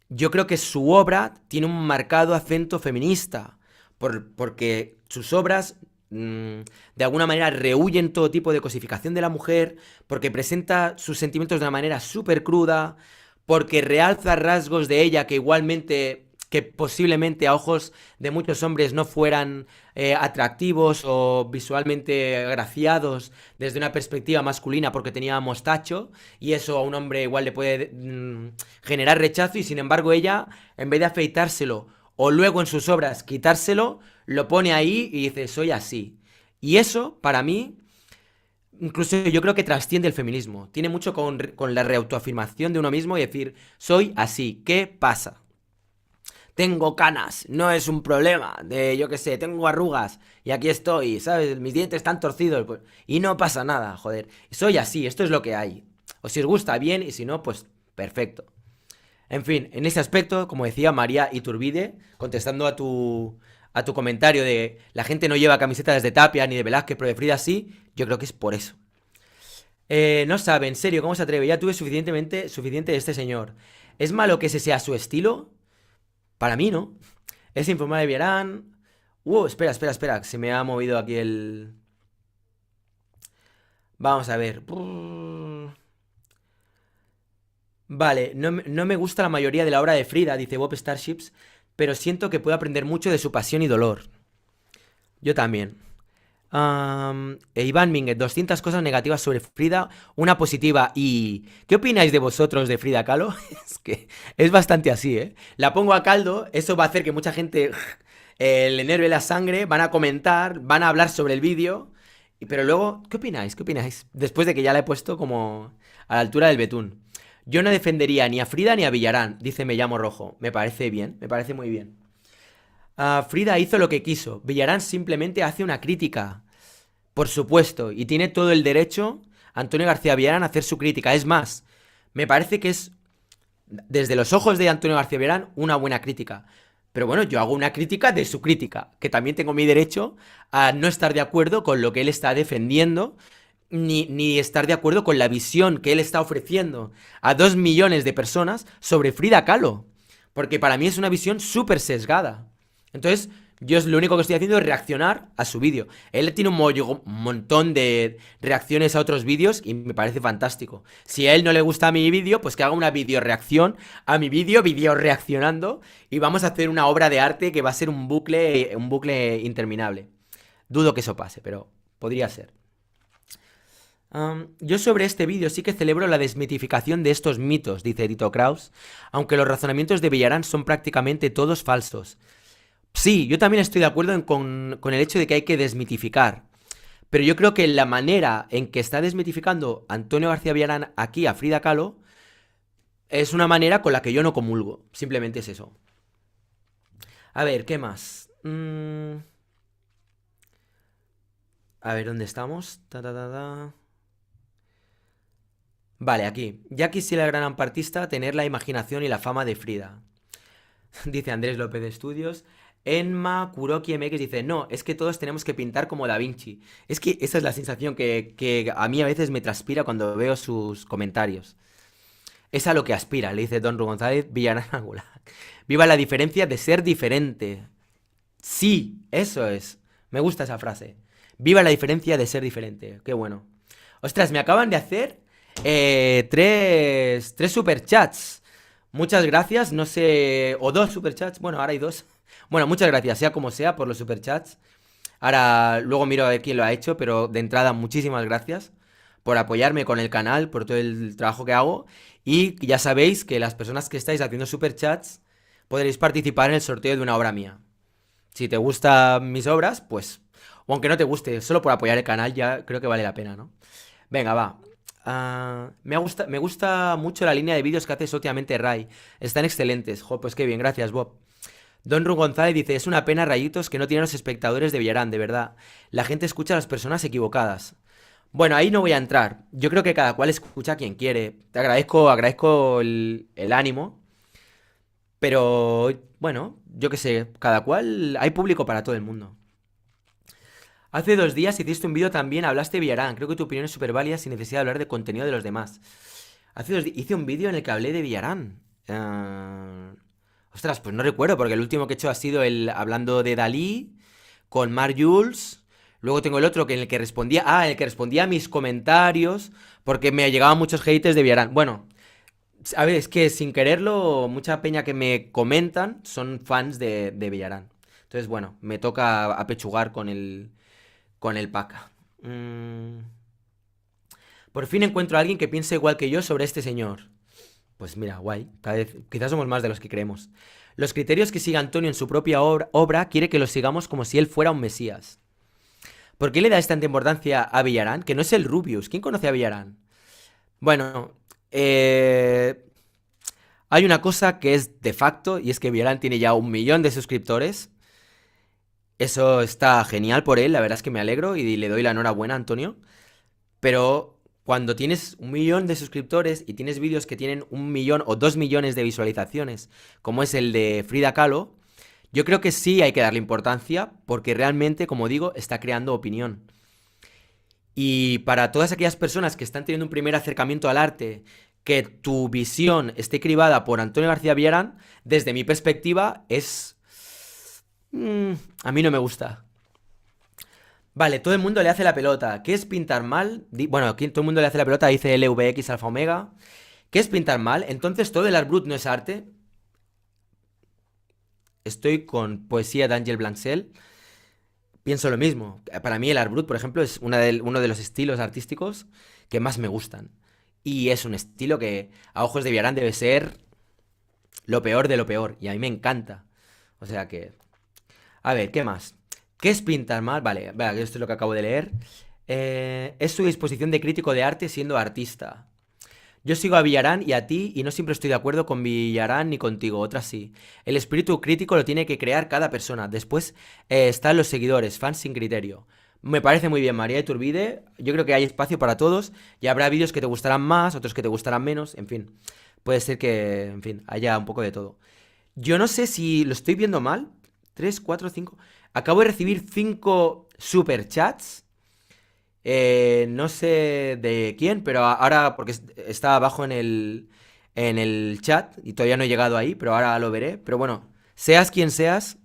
yo creo que su obra tiene un marcado acento feminista, porque sus obras de alguna manera rehuyen todo tipo de cosificación de la mujer, porque presenta sus sentimientos de una manera súper cruda, porque realza rasgos de ella que igualmente, que posiblemente a ojos de muchos hombres no fueran atractivos o visualmente agraciados desde una perspectiva masculina porque tenía mostacho, y eso a un hombre igual le puede generar rechazo, y sin embargo ella, en vez de afeitárselo o luego en sus obras quitárselo, lo pone ahí y dice: soy así. Y eso, para mí, incluso yo creo que trasciende el feminismo. Tiene mucho con la reautoafirmación de uno mismo y decir: soy así, ¿qué pasa? Tengo canas, no es un problema. Yo qué sé, tengo arrugas y aquí estoy, ¿sabes? Mis dientes están torcidos, pues, y no pasa nada, joder. Soy así, esto es lo que hay. O si os gusta, bien, y si no, pues perfecto. En fin, en ese aspecto, como decía María Iturbide, contestando a tu comentario de la gente no lleva camisetas de Tapia ni de Velázquez, pero de Frida sí, yo creo que es por eso. No sabe, en serio, ¿cómo se atreve? Ya tuve suficiente de este señor. ¿Es malo que ese sea su estilo? Para mí, ¿no? Es informal de Villarán. Espera, se me ha movido aquí el... Vamos a ver. Vale, no me gusta la mayoría de la obra de Frida, dice Bob Starships, pero siento que puedo aprender mucho de su pasión y dolor. Yo también. Iván Minguet, 200 cosas negativas sobre Frida, una positiva. ¿Y qué opináis de vosotros de Frida Kahlo? Es que es bastante así, ¿eh? La pongo a caldo, eso va a hacer que mucha gente le enerve la sangre, van a comentar, van a hablar sobre el vídeo, pero luego, ¿qué opináis? ¿Qué opináis? Después de que ya la he puesto como a la altura del betún. Yo no defendería ni a Frida ni a Villarán, dice Me Llamo Rojo. Me parece bien, me parece muy bien. Frida hizo lo que quiso. Villarán simplemente hace una crítica. Por supuesto. Y tiene todo el derecho Antonio García Villarán a hacer su crítica. Es más, me parece que es, desde los ojos de Antonio García Villarán, una buena crítica. Pero bueno, yo hago una crítica de su crítica, que también tengo mi derecho a no estar de acuerdo con lo que él está defendiendo, ni estar de acuerdo con la visión que él está ofreciendo a 2 millones de personas sobre Frida Kahlo. Porque para mí es una visión súper sesgada. Entonces, yo lo único que estoy haciendo es reaccionar a su vídeo. Él tiene un montón de reacciones a otros vídeos y me parece fantástico. Si a él no le gusta mi vídeo, pues que haga una video reacción a mi vídeo reaccionando, y vamos a hacer una obra de arte que va a ser un bucle interminable. Dudo que eso pase, pero podría ser. Yo sobre este vídeo sí que celebro la desmitificación de estos mitos, dice Tito Kraus, aunque los razonamientos de Villarán son prácticamente todos falsos. Sí, yo también estoy de acuerdo con el hecho de que hay que desmitificar, pero yo creo que la manera en que está desmitificando Antonio García Villarán aquí a Frida Kahlo es una manera con la que yo no comulgo, simplemente es eso. A ver, ¿qué más? A ver, ¿dónde estamos? Vale, aquí. Ya quisiera el gran ampartista tener la imaginación y la fama de Frida. Dice Andrés López de Estudios. Enma Kuroki MX dice, no, es que todos tenemos que pintar como Da Vinci. Es que esa es la sensación que a mí a veces me transpira cuando veo sus comentarios. Es a lo que aspira, le dice Don Ru González Villarán Angular. Viva la diferencia de ser diferente. Sí, eso es. Me gusta esa frase. Viva la diferencia de ser diferente. Qué bueno. Ostras, me acaban de hacer tres superchats. Muchas gracias, no sé... O 2 superchats, bueno, ahora hay 2. Bueno, muchas gracias, sea como sea, por los superchats. Ahora, luego miro a ver quién lo ha hecho, pero de entrada, muchísimas gracias por apoyarme con el canal, por todo el trabajo que hago. Y ya sabéis que las personas que estáis haciendo superchats podréis participar en el sorteo de una obra mía. Si te gustan mis obras, pues... O aunque no te guste, solo por apoyar el canal ya creo que vale la pena, ¿no? Venga, va. Me gusta mucho la línea de vídeos que hace Sotiamente Ray. Están excelentes. Jo, pues qué bien, gracias, Bob. Don Ru González dice, es una pena, Rayitos, que no tienen los espectadores de Villarán, de verdad. La gente escucha a las personas equivocadas. Bueno, ahí no voy a entrar. Yo creo que cada cual escucha a quien quiere. Te agradezco el ánimo. Pero, bueno, yo qué sé, cada cual... Hay público para todo el mundo. Hace 2 días hiciste un vídeo también, hablaste de Villarán. Creo que tu opinión es súper válida sin necesidad de hablar de contenido de los demás. Hace 2 días hice un vídeo en el que hablé de Villarán. Ostras, pues no recuerdo, porque el último que he hecho ha sido el hablando de Dalí, con Marc Jules. Luego tengo el otro en el que respondía... en el que respondía a mis comentarios, porque me llegaban muchos haters de Villarán. Bueno, a ver, es que sin quererlo, mucha peña que me comentan son fans de Villarán. Entonces, bueno, me toca apechugar con el paca. Por fin encuentro a alguien que piense igual que yo sobre este señor. Pues mira, guay. Cada vez, quizás somos más de los que creemos. Los criterios que sigue Antonio en su propia obra quiere que los sigamos como si él fuera un mesías. ¿Por qué le da tanta importancia a Villarán? Que no es el Rubius. ¿Quién conoce a Villarán? Bueno, hay una cosa que es de facto, y es que Villarán tiene ya 1 millón de suscriptores. Eso está genial por él, la verdad es que me alegro y le doy la enhorabuena a Antonio. Pero cuando tienes 1 millón de suscriptores y tienes vídeos que tienen 1 millón o 2 millones de visualizaciones, como es el de Frida Kahlo, yo creo que sí hay que darle importancia porque realmente, como digo, está creando opinión. Y para todas aquellas personas que están teniendo un primer acercamiento al arte, que tu visión esté cribada por Antonio García Villarán, desde mi perspectiva es... a mí no me gusta. Vale, todo el mundo le hace la pelota. ¿Qué es pintar mal? Bueno, todo el mundo le hace la pelota, dice LVX Alfa Omega. ¿Qué es pintar mal? Entonces, ¿todo el art brut no es arte? Estoy con poesía de Ángel Blancel. Pienso lo mismo. Para mí el art brut, por ejemplo, es uno de los estilos artísticos que más me gustan. Y es un estilo que a ojos de Villarán debe ser lo peor de lo peor. Y a mí me encanta. O sea que... A ver, ¿qué más? ¿Qué es pintar mal? Vale, esto es lo que acabo de leer. Es su disposición de crítico de arte siendo artista. Yo sigo a Villarán y a ti y no siempre estoy de acuerdo con Villarán ni contigo, otras sí. El espíritu crítico lo tiene que crear cada persona. Después están los seguidores, fans sin criterio. Me parece muy bien, María Iturbide. Yo creo que hay espacio para todos y habrá vídeos que te gustarán más, otros que te gustarán menos, en fin. Puede ser que, en fin, haya un poco de todo. Yo no sé si lo estoy viendo mal. 3, 4, 5. Acabo de recibir 5 superchats. No sé de quién, pero ahora, porque está abajo en el chat y todavía no he llegado ahí, pero ahora lo veré. Pero bueno, seas quien seas,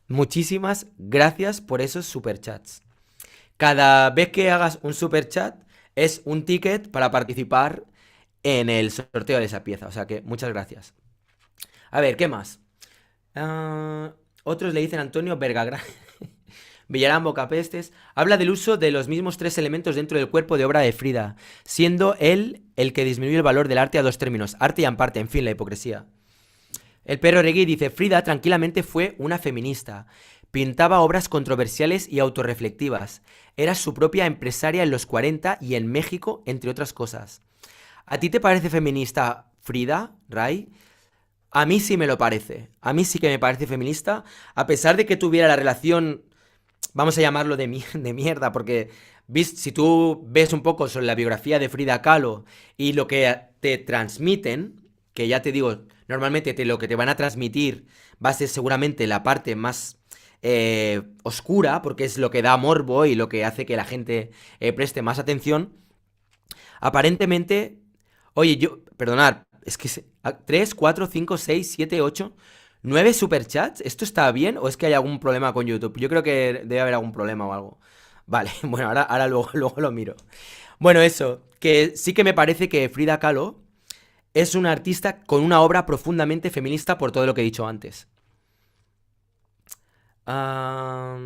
muchísimas gracias por esos superchats. Cada vez que hagas un superchat es un ticket para participar en el sorteo de esa pieza. O sea que muchas gracias. A ver, ¿qué más? Otros le dicen Antonio Vergagrán. Villarán Bocapestes habla del uso de los mismos 3 elementos dentro del cuerpo de obra de Frida, siendo él el que disminuye el valor del arte a 2 términos, arte y amparte, en fin, la hipocresía. El perro Regui dice, Frida tranquilamente fue una feminista, pintaba obras controversiales y autorreflectivas, era su propia empresaria en los 40 y en México, entre otras cosas. ¿A ti te parece feminista Frida, Ray? A mí sí me lo parece, a mí sí que me parece feminista, a pesar de que tuviera la relación... Vamos a llamarlo de mierda, porque si tú ves un poco sobre la biografía de Frida Kahlo y lo que te transmiten, que ya te digo, normalmente lo que te van a transmitir va a ser seguramente la parte más oscura, porque es lo que da morbo y lo que hace que la gente preste más atención. Aparentemente, oye, perdonad, es que 3, 4, 5, 6, 7, 8... ¿9 superchats? ¿Esto está bien o es que hay algún problema con YouTube? Yo creo que debe haber algún problema o algo. Vale, bueno, ahora luego lo miro. Bueno, eso, que sí que me parece que Frida Kahlo es una artista con una obra profundamente feminista por todo lo que he dicho antes. A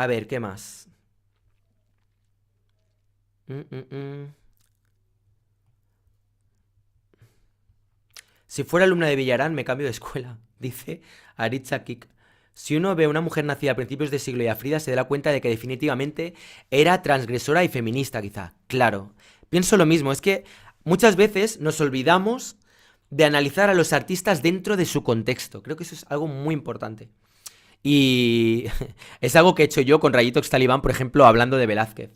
ver, ¿qué más? Si fuera alumna de Villarán, me cambio de escuela, dice Aritza Kik. Si uno ve a una mujer nacida a principios de siglo y a Frida, se da cuenta de que definitivamente era transgresora y feminista, quizá. Claro. Pienso lo mismo, es que muchas veces nos olvidamos de analizar a los artistas dentro de su contexto. Creo que eso es algo muy importante. Y es algo que he hecho yo con Rayitox Talibán, por ejemplo, hablando de Velázquez.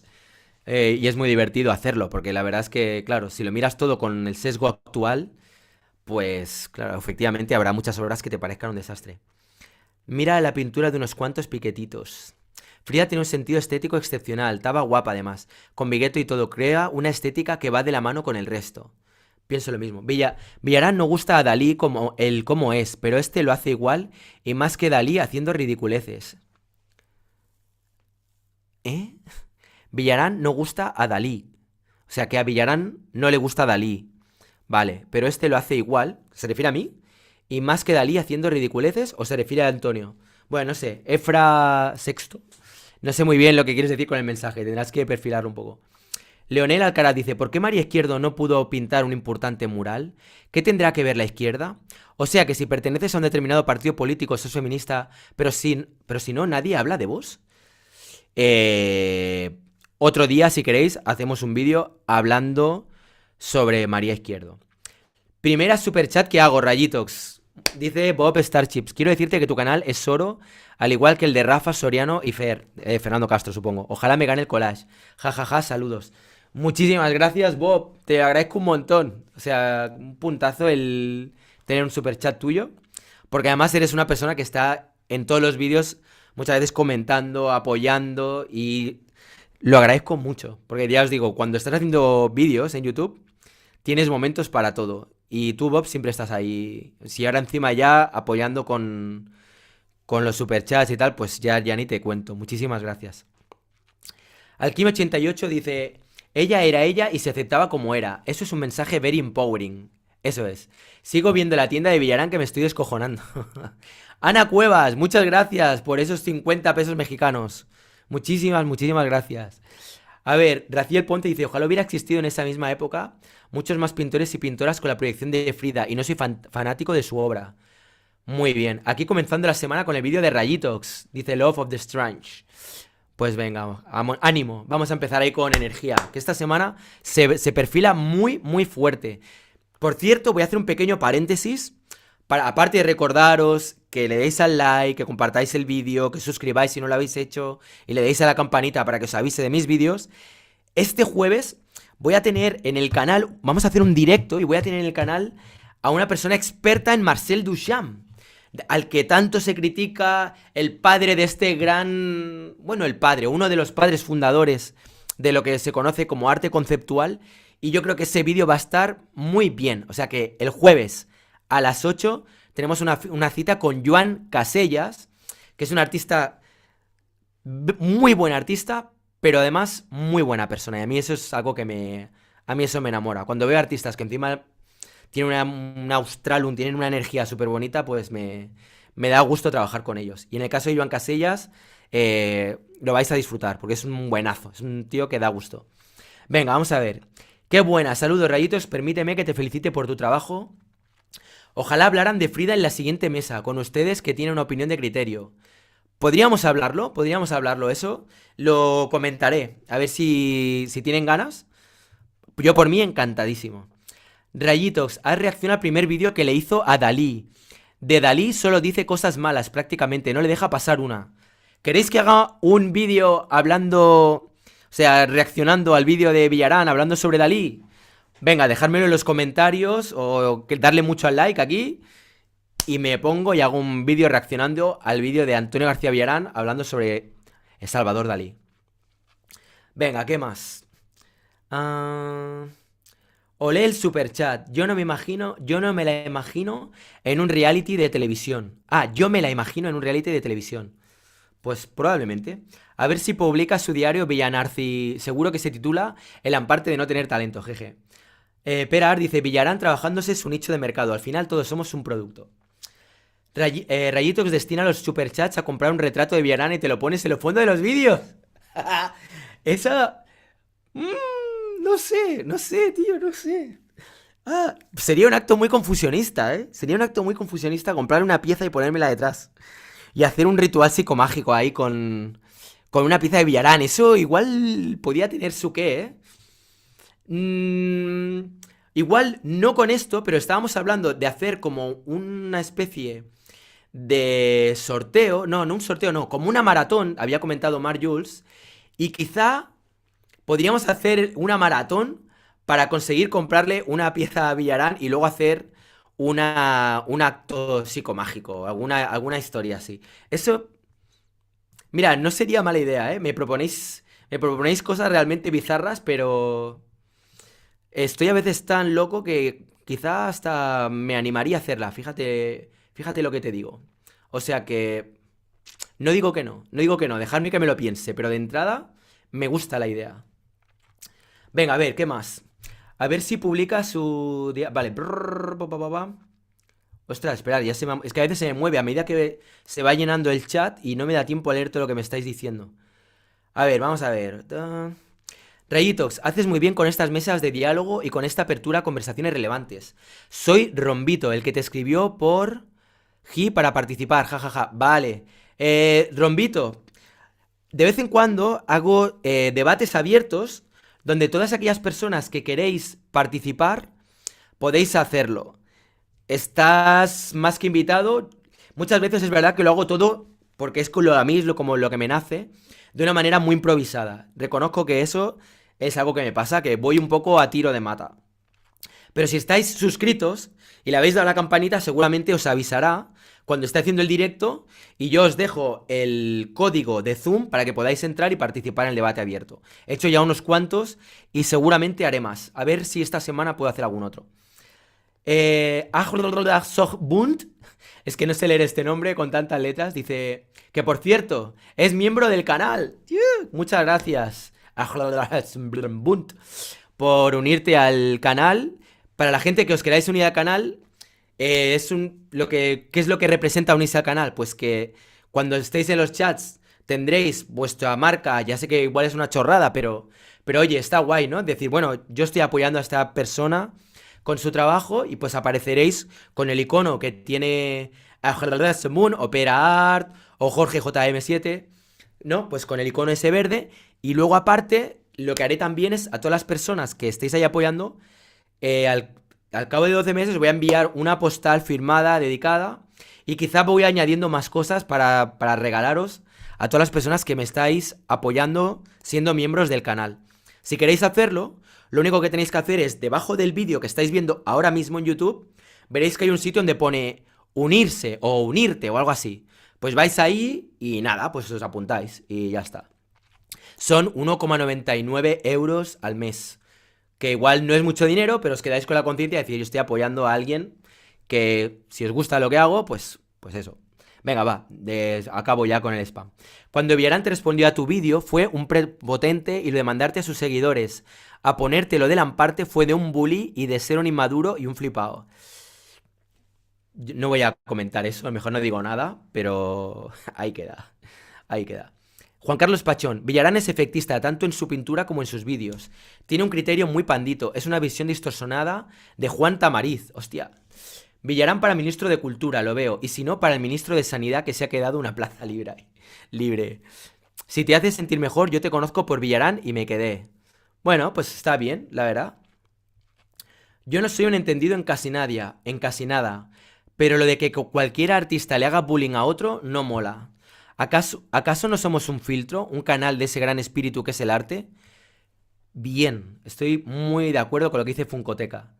Y es muy divertido hacerlo, porque la verdad es que, claro, si lo miras todo con el sesgo actual... Pues, claro, efectivamente habrá muchas obras que te parezcan un desastre. Mira la pintura de unos cuantos piquetitos. Frida tiene un sentido estético excepcional, estaba guapa además, con bigueto y todo, crea una estética que va de la mano con el resto. Pienso lo mismo. Villarán no gusta a Dalí como es, pero este lo hace igual y más que Dalí haciendo ridiculeces. ¿Eh? Villarán no gusta a Dalí. O sea que a Villarán no le gusta Dalí. Vale, pero este lo hace igual, ¿se refiere a mí? ¿Y más que Dalí haciendo ridiculeces o se refiere a Antonio? Bueno, no sé, Efra Sexto. No sé muy bien lo que quieres decir con el mensaje, tendrás que perfilarlo un poco. Leonel Alcaraz dice, ¿por qué María Izquierdo no pudo pintar un importante mural? ¿Qué tendrá que ver la izquierda? O sea que si perteneces a un determinado partido político, sos feminista, pero si no, nadie habla de vos. Otro día, si queréis, hacemos un vídeo hablando... sobre María Izquierdo. Primera superchat que hago, Rayitox. Dice Bob Starships. Quiero decirte que tu canal es oro, al igual que el de Rafa Soriano y Fernando Castro, supongo. Ojalá me gane el collage. Ja, saludos. Muchísimas gracias, Bob. Te agradezco un montón. O sea, un puntazo el tener un superchat tuyo. Porque además eres una persona que está en todos los vídeos muchas veces comentando, apoyando y lo agradezco mucho. Porque ya os digo, cuando estás haciendo vídeos en YouTube, tienes momentos para todo. Y tú, Bob, siempre estás ahí. Si ahora encima ya apoyando con los superchats y tal, pues ya ni te cuento. Muchísimas gracias. Alquim88 dice... Ella era ella y se aceptaba como era. Eso es un mensaje very empowering. Eso es. Sigo viendo la tienda de Villarán que me estoy descojonando. Ana Cuevas, muchas gracias por esos 50 pesos mexicanos. Muchísimas gracias. A ver, Raciel Ponte dice, ojalá hubiera existido en esa misma época muchos más pintores y pintoras con la proyección de Frida y no soy fanático de su obra. Muy bien, aquí comenzando la semana con el vídeo de Rayitox, dice Love of the Strange. Pues venga, ánimo, vamos a empezar ahí con energía, que esta semana se perfila muy fuerte. Por cierto, voy a hacer un pequeño paréntesis, aparte de recordaros que le deis al like, que compartáis el vídeo, que suscribáis si no lo habéis hecho y le deis a la campanita para que os avise de mis vídeos. Este jueves voy a tener en el canal, vamos a hacer un directo y voy a tener en el canal a una persona experta en Marcel Duchamp, al que tanto se critica, el padre de este gran... Bueno, el padre, uno de los padres fundadores de lo que se conoce como arte conceptual, y yo creo que ese vídeo va a estar muy bien. O sea que el jueves a las 8 tenemos una cita con Joan Casellas, que es un artista, muy buen artista, pero además muy buena persona. Y a mí eso es algo que a mí eso me enamora. Cuando veo artistas que encima tienen un Australum, tienen una energía súper bonita, pues me da gusto trabajar con ellos. Y en el caso de Joan Casellas, lo vais a disfrutar, porque es un buenazo, es un tío que da gusto. Venga, vamos a ver. Qué buena, saludos Rayitos, permíteme que te felicite por tu trabajo. Ojalá hablaran de Frida en la siguiente mesa, con ustedes que tienen una opinión de criterio. ¿Podríamos hablarlo? ¿Podríamos hablarlo eso? Lo comentaré, a ver si tienen ganas. Yo por mí encantadísimo. Rayitos, has reaccionado al primer vídeo que le hizo a Dalí. De Dalí solo dice cosas malas prácticamente, no le deja pasar una. ¿Queréis que haga un vídeo hablando... O sea, reaccionando al vídeo de Villarán, hablando sobre Dalí? Venga, dejármelo en los comentarios o darle mucho al like aquí. Y me pongo y hago un vídeo reaccionando al vídeo de Antonio García Villarán hablando sobre Salvador Dalí. Venga, ¿qué más? Olé el superchat. Yo no me la imagino en un reality de televisión. Yo me la imagino en un reality de televisión. Pues probablemente. A ver si publica su diario Villanarci. Seguro que se titula El amparte de no tener talento, jeje. Perar dice, Villarán trabajándose su nicho de mercado. Al final todos somos un producto. Rayitos destina los superchats a comprar un retrato de Villarán y te lo pones en el fondo de los vídeos. Esa... no sé, tío, no sé. Sería un acto muy confusionista, ¿eh? Sería un acto muy confusionista comprar una pieza y ponérmela detrás. Y hacer un ritual psicomágico ahí con una pieza de Villarán. Eso igual podía tener su qué, ¿eh? Igual no con esto, pero estábamos hablando de hacer como una especie de sorteo. No un sorteo, no. Como una maratón, había comentado Mar Jules. Y quizá podríamos hacer una maratón para conseguir comprarle una pieza a Villarán y luego hacer un acto psicomágico, alguna historia así. Eso, mira, no sería mala idea, ¿eh? Me proponéis cosas realmente bizarras, pero estoy a veces tan loco que quizá hasta me animaría a hacerla. Fíjate lo que te digo. O sea que no digo que no, dejadme que me lo piense, pero de entrada me gusta la idea. Venga, a ver, ¿qué más? A ver si publica su... Vale. Ostras, esperad, es que a veces se me mueve a medida que se va llenando el chat y no me da tiempo a leer todo lo que me estáis diciendo. A ver, vamos a ver. Rayitos, haces muy bien con estas mesas de diálogo y con esta apertura a conversaciones relevantes. Soy Rombito, el que te escribió por G para participar, jajaja. Vale. Rombito, de vez en cuando hago debates abiertos donde todas aquellas personas que queréis participar podéis hacerlo. Estás más que invitado. Muchas veces es verdad que lo hago todo porque es a mí es como lo que me nace, de una manera muy improvisada. Reconozco que eso es algo que me pasa, que voy un poco a tiro de mata. Pero si estáis suscritos y le habéis dado a la campanita, seguramente os avisará cuando esté haciendo el directo y yo os dejo el código de Zoom para que podáis entrar y participar en el debate abierto. He hecho ya unos cuantos y seguramente haré más. A ver si esta semana puedo hacer algún otro. Bund, es que no sé leer este nombre con tantas letras, dice que por cierto, es miembro del canal. Muchas gracias Bund por unirte al canal. Para la gente que os queráis unir al canal, ¿qué es lo que representa unirse al canal? Pues que cuando estéis en los chats tendréis vuestra marca, ya sé que igual es una chorrada, pero oye, está guay, ¿no? Decir, bueno, yo estoy apoyando a esta persona con su trabajo y pues apareceréis con el icono que tiene Moon, Opera Art o Jorge JM7, ¿no? Pues con el icono ese verde. Y luego aparte, lo que haré también es a todas las personas que estéis ahí apoyando, al cabo de 12 meses voy a enviar una postal firmada, dedicada, y quizá voy añadiendo más cosas para regalaros a todas las personas que me estáis apoyando siendo miembros del canal. Si queréis hacerlo, lo único que tenéis que hacer es, debajo del vídeo que estáis viendo ahora mismo en YouTube, veréis que hay un sitio donde pone unirse o unirte o algo así. Pues vais ahí y nada, pues os apuntáis y ya está. Son 1,99 euros al mes. Que igual no es mucho dinero, pero os quedáis con la conciencia de decir, yo estoy apoyando a alguien que si os gusta lo que hago, pues eso. Venga, va, acabo ya con el spam. Cuando Villarán te respondió a tu vídeo, fue un prepotente y lo de mandarte a sus seguidores a ponerte lo de Lamparte fue de un bully y de ser un inmaduro y un flipado. No voy a comentar eso, a lo mejor no digo nada, pero ahí queda, ahí queda. Juan Carlos Pachón, Villarán es efectista tanto en su pintura como en sus vídeos. Tiene un criterio muy pandito, es una visión distorsionada de Juan Tamariz. Hostia. Villarán para ministro de Cultura, lo veo. Y si no, para el ministro de Sanidad que se ha quedado una plaza libre. Si te hace sentir mejor, yo te conozco por Villarán y me quedé. Bueno, pues está bien, la verdad. Yo no soy un entendido en casi nada. Pero lo de que cualquier artista le haga bullying a otro no mola. ¿Acaso no somos un filtro, un canal de ese gran espíritu que es el arte? Bien, estoy muy de acuerdo con lo que dice Funcoteca.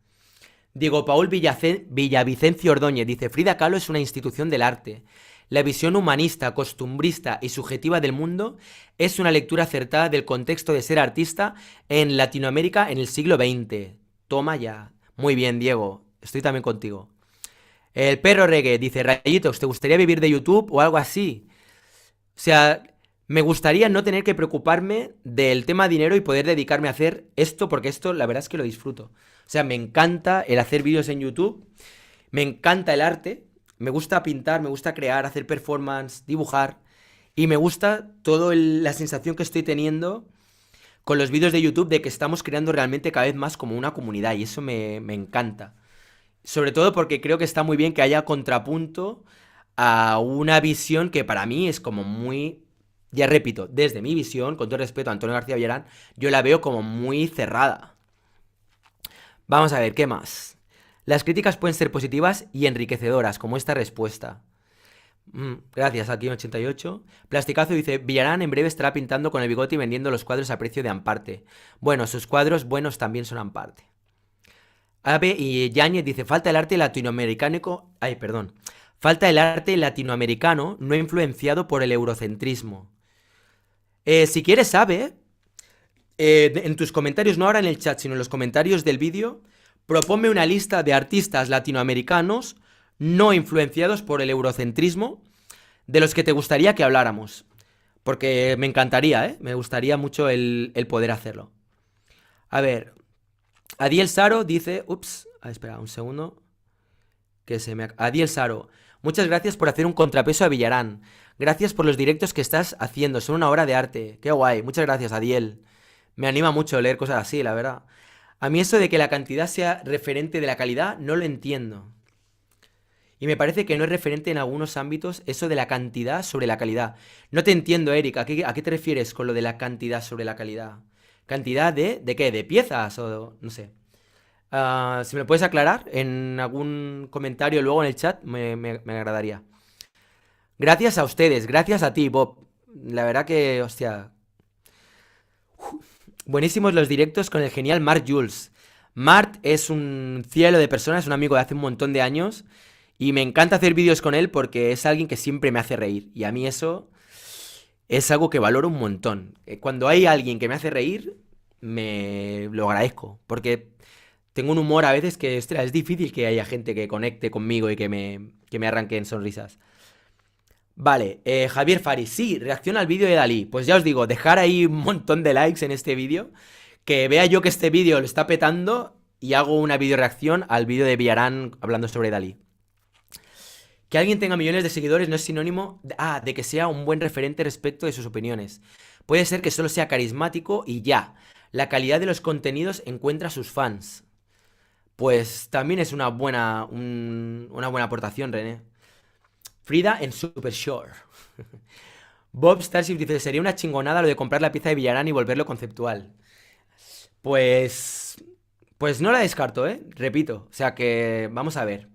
Diego Paul Villavicencio Ordóñez dice, Frida Kahlo es una institución del arte. La visión humanista, costumbrista y subjetiva del mundo es una lectura acertada del contexto de ser artista en Latinoamérica en el siglo XX. Toma ya. Muy bien, Diego. Estoy también contigo. El perro reggae dice, Rayitos, ¿te gustaría vivir de YouTube o algo así? O sea, me gustaría no tener que preocuparme del tema dinero y poder dedicarme a hacer esto, porque esto la verdad es que lo disfruto. O sea, me encanta el hacer vídeos en YouTube, me encanta el arte, me gusta pintar, me gusta crear, hacer performance, dibujar, y me gusta toda la sensación que estoy teniendo con los vídeos de YouTube de que estamos creando realmente cada vez más como una comunidad, y eso me encanta. Sobre todo porque creo que está muy bien que haya contrapunto a una visión que para mí es como muy, ya repito, desde mi visión, con todo respeto a Antonio García Villarán, yo la veo como muy cerrada. Vamos a ver, ¿qué más? Las críticas pueden ser positivas y enriquecedoras, como esta respuesta. Gracias, aquí en 88. Plasticazo dice, Villarán en breve estará pintando con el bigote y vendiendo los cuadros a precio de Amparte. Bueno, sus cuadros buenos también son Amparte. Abe y Yáñez dice, falta el arte latinoamericano... Ay, perdón. Falta el arte latinoamericano no influenciado por el eurocentrismo. Si quieres, sabe, en tus comentarios, no ahora en el chat, sino en los comentarios del vídeo, proponme una lista de artistas latinoamericanos no influenciados por el eurocentrismo de los que te gustaría que habláramos. Porque me encantaría, me gustaría mucho el poder hacerlo. A ver, Adiel Saro dice... espera, un segundo. Adiel Saro, muchas gracias por hacer un contrapeso a Villarán. Gracias por los directos que estás haciendo, son una obra de arte. Qué guay, muchas gracias, Adiel. Me anima mucho leer cosas así, la verdad. A mí eso de que la cantidad sea referente de la calidad, no lo entiendo. Y me parece que no es referente en algunos ámbitos eso de la cantidad sobre la calidad. No te entiendo, Eric, ¿a qué te refieres con lo de la cantidad sobre la calidad? ¿Cantidad de qué? ¿De piezas? O no sé. Si me lo puedes aclarar en algún comentario luego en el chat, me agradaría. Gracias a ustedes, gracias a ti, Bob. La verdad que, hostia. Buenísimos los directos con el genial Mark Jules. Mark es un cielo de personas, un amigo de hace un montón de años. Y me encanta hacer vídeos con él porque es alguien que siempre me hace reír. Y a mí eso es algo que valoro un montón. Cuando hay alguien que me hace reír, me lo agradezco. Porque tengo un humor a veces que, ostras, es difícil que haya gente que conecte conmigo y que me arranquen sonrisas. Vale, Javier Faris, sí, reacciona al vídeo de Dalí. Pues ya os digo, dejar ahí un montón de likes en este vídeo. Que vea yo que este vídeo lo está petando y hago una video reacción al vídeo de Villarán hablando sobre Dalí. Que alguien tenga millones de seguidores no es sinónimo de que sea un buen referente respecto de sus opiniones. Puede ser que solo sea carismático y ya. La calidad de los contenidos encuentra a sus fans. Pues también es una buena aportación, René. Frida en Super Shore. Bob Starship dice, sería una chingonada lo de comprar la pieza de Villarán y volverlo conceptual. Pues no la descarto, repito. O sea que vamos a ver.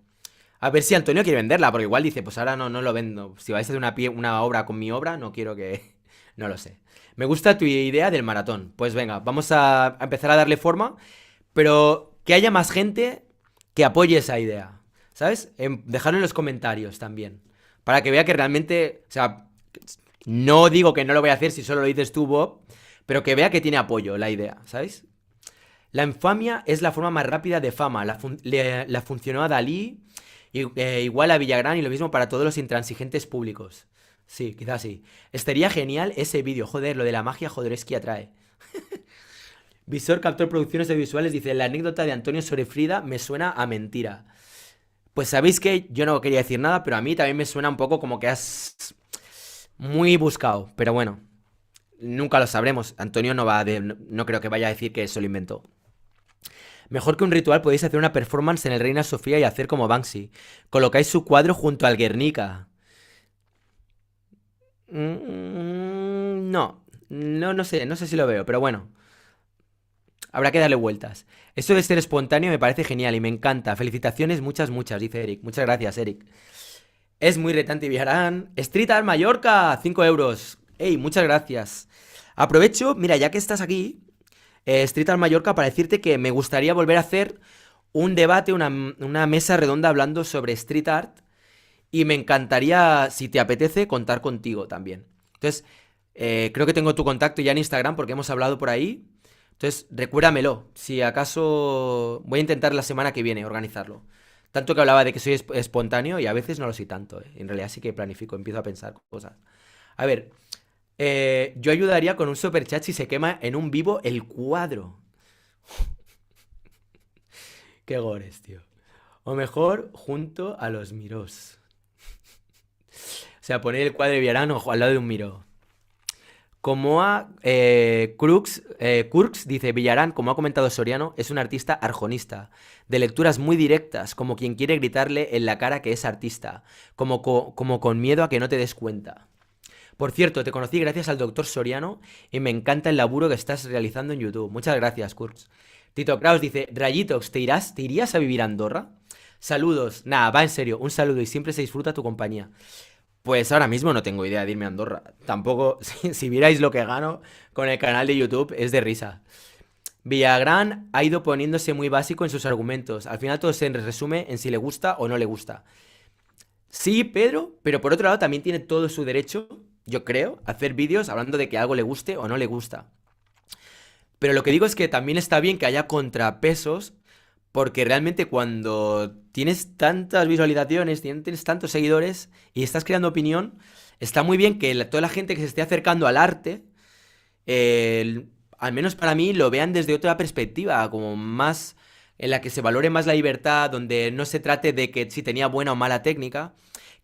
A ver si Antonio quiere venderla, porque igual dice, pues ahora no lo vendo. Si vais a hacer una obra con mi obra, no quiero que... No lo sé. Me gusta tu idea del maratón. Pues venga, vamos a empezar a darle forma, pero que haya más gente que apoye esa idea. ¿sabes? Dejadlo en los comentarios también. Para que vea que realmente, o sea, no digo que no lo voy a hacer si solo lo dices tú, Bob, pero que vea que tiene apoyo la idea, ¿sabes? La infamia es la forma más rápida de fama. La funcionó a Dalí, igual a Villagrán y lo mismo para todos los intransigentes públicos. Sí, quizás sí. Estaría genial ese vídeo. Joder, lo de la magia, joder, es que atrae. Visor Captor Producciones Audiovisuales dice: la anécdota de Antonio sobre Frida me suena a mentira. Pues sabéis que yo no quería decir nada, pero a mí también me suena un poco como que has muy buscado. Pero bueno, nunca lo sabremos. Antonio no creo que vaya a decir que eso lo inventó. Mejor que un ritual podéis hacer una performance en el Reina Sofía y hacer como Banksy. Colocáis su cuadro junto al Guernica. No sé si lo veo, pero bueno. Habrá que darle vueltas. Esto de ser espontáneo me parece genial y me encanta. Felicitaciones, muchas, dice Eric. Muchas gracias, Eric. Es muy retante Villarán. Street Art Mallorca, 5 euros. Ey, muchas gracias. Aprovecho, mira, ya que estás aquí, Street Art Mallorca, para decirte que me gustaría volver a hacer un debate, una mesa redonda hablando sobre street art. Y me encantaría, si te apetece, contar contigo también. Entonces, creo que tengo tu contacto ya en Instagram porque hemos hablado por ahí. Entonces, recuérdamelo. Si acaso voy a intentar la semana que viene organizarlo. Tanto que hablaba de que soy espontáneo y a veces no lo soy tanto. En realidad sí que planifico, empiezo a pensar cosas. A ver, yo ayudaría con un superchat si se quema en un vivo el cuadro. Qué gores, tío. O mejor, junto a los Mirós. O sea, poner el cuadro de Villarán al lado de un Miró. Como a Kurks dice: Villarán, como ha comentado Soriano, es un artista arjonista, de lecturas muy directas, como quien quiere gritarle en la cara que es artista, como con miedo a que no te des cuenta. Por cierto, te conocí gracias al doctor Soriano y me encanta el laburo que estás realizando en YouTube. Muchas gracias, Kurks. Tito Kraus dice: Rayitox, ¿te irías a vivir a Andorra? Saludos. Nada, va en serio, un saludo y siempre se disfruta tu compañía. Pues ahora mismo no tengo idea de irme a Andorra. Tampoco, si vierais lo que gano con el canal de YouTube, es de risa. Villagrán ha ido poniéndose muy básico en sus argumentos. Al final todo se resume en si le gusta o no le gusta. Sí, Pedro, pero por otro lado también tiene todo su derecho, yo creo, a hacer vídeos hablando de que algo le guste o no le gusta. Pero lo que digo es que también está bien que haya contrapesos, porque realmente cuando tienes tantas visualizaciones, tienes tantos seguidores y estás creando opinión, está muy bien que toda la gente que se esté acercando al arte, al menos para mí, lo vean desde otra perspectiva, como más en la que se valore más la libertad, donde no se trate de que si tenía buena o mala técnica,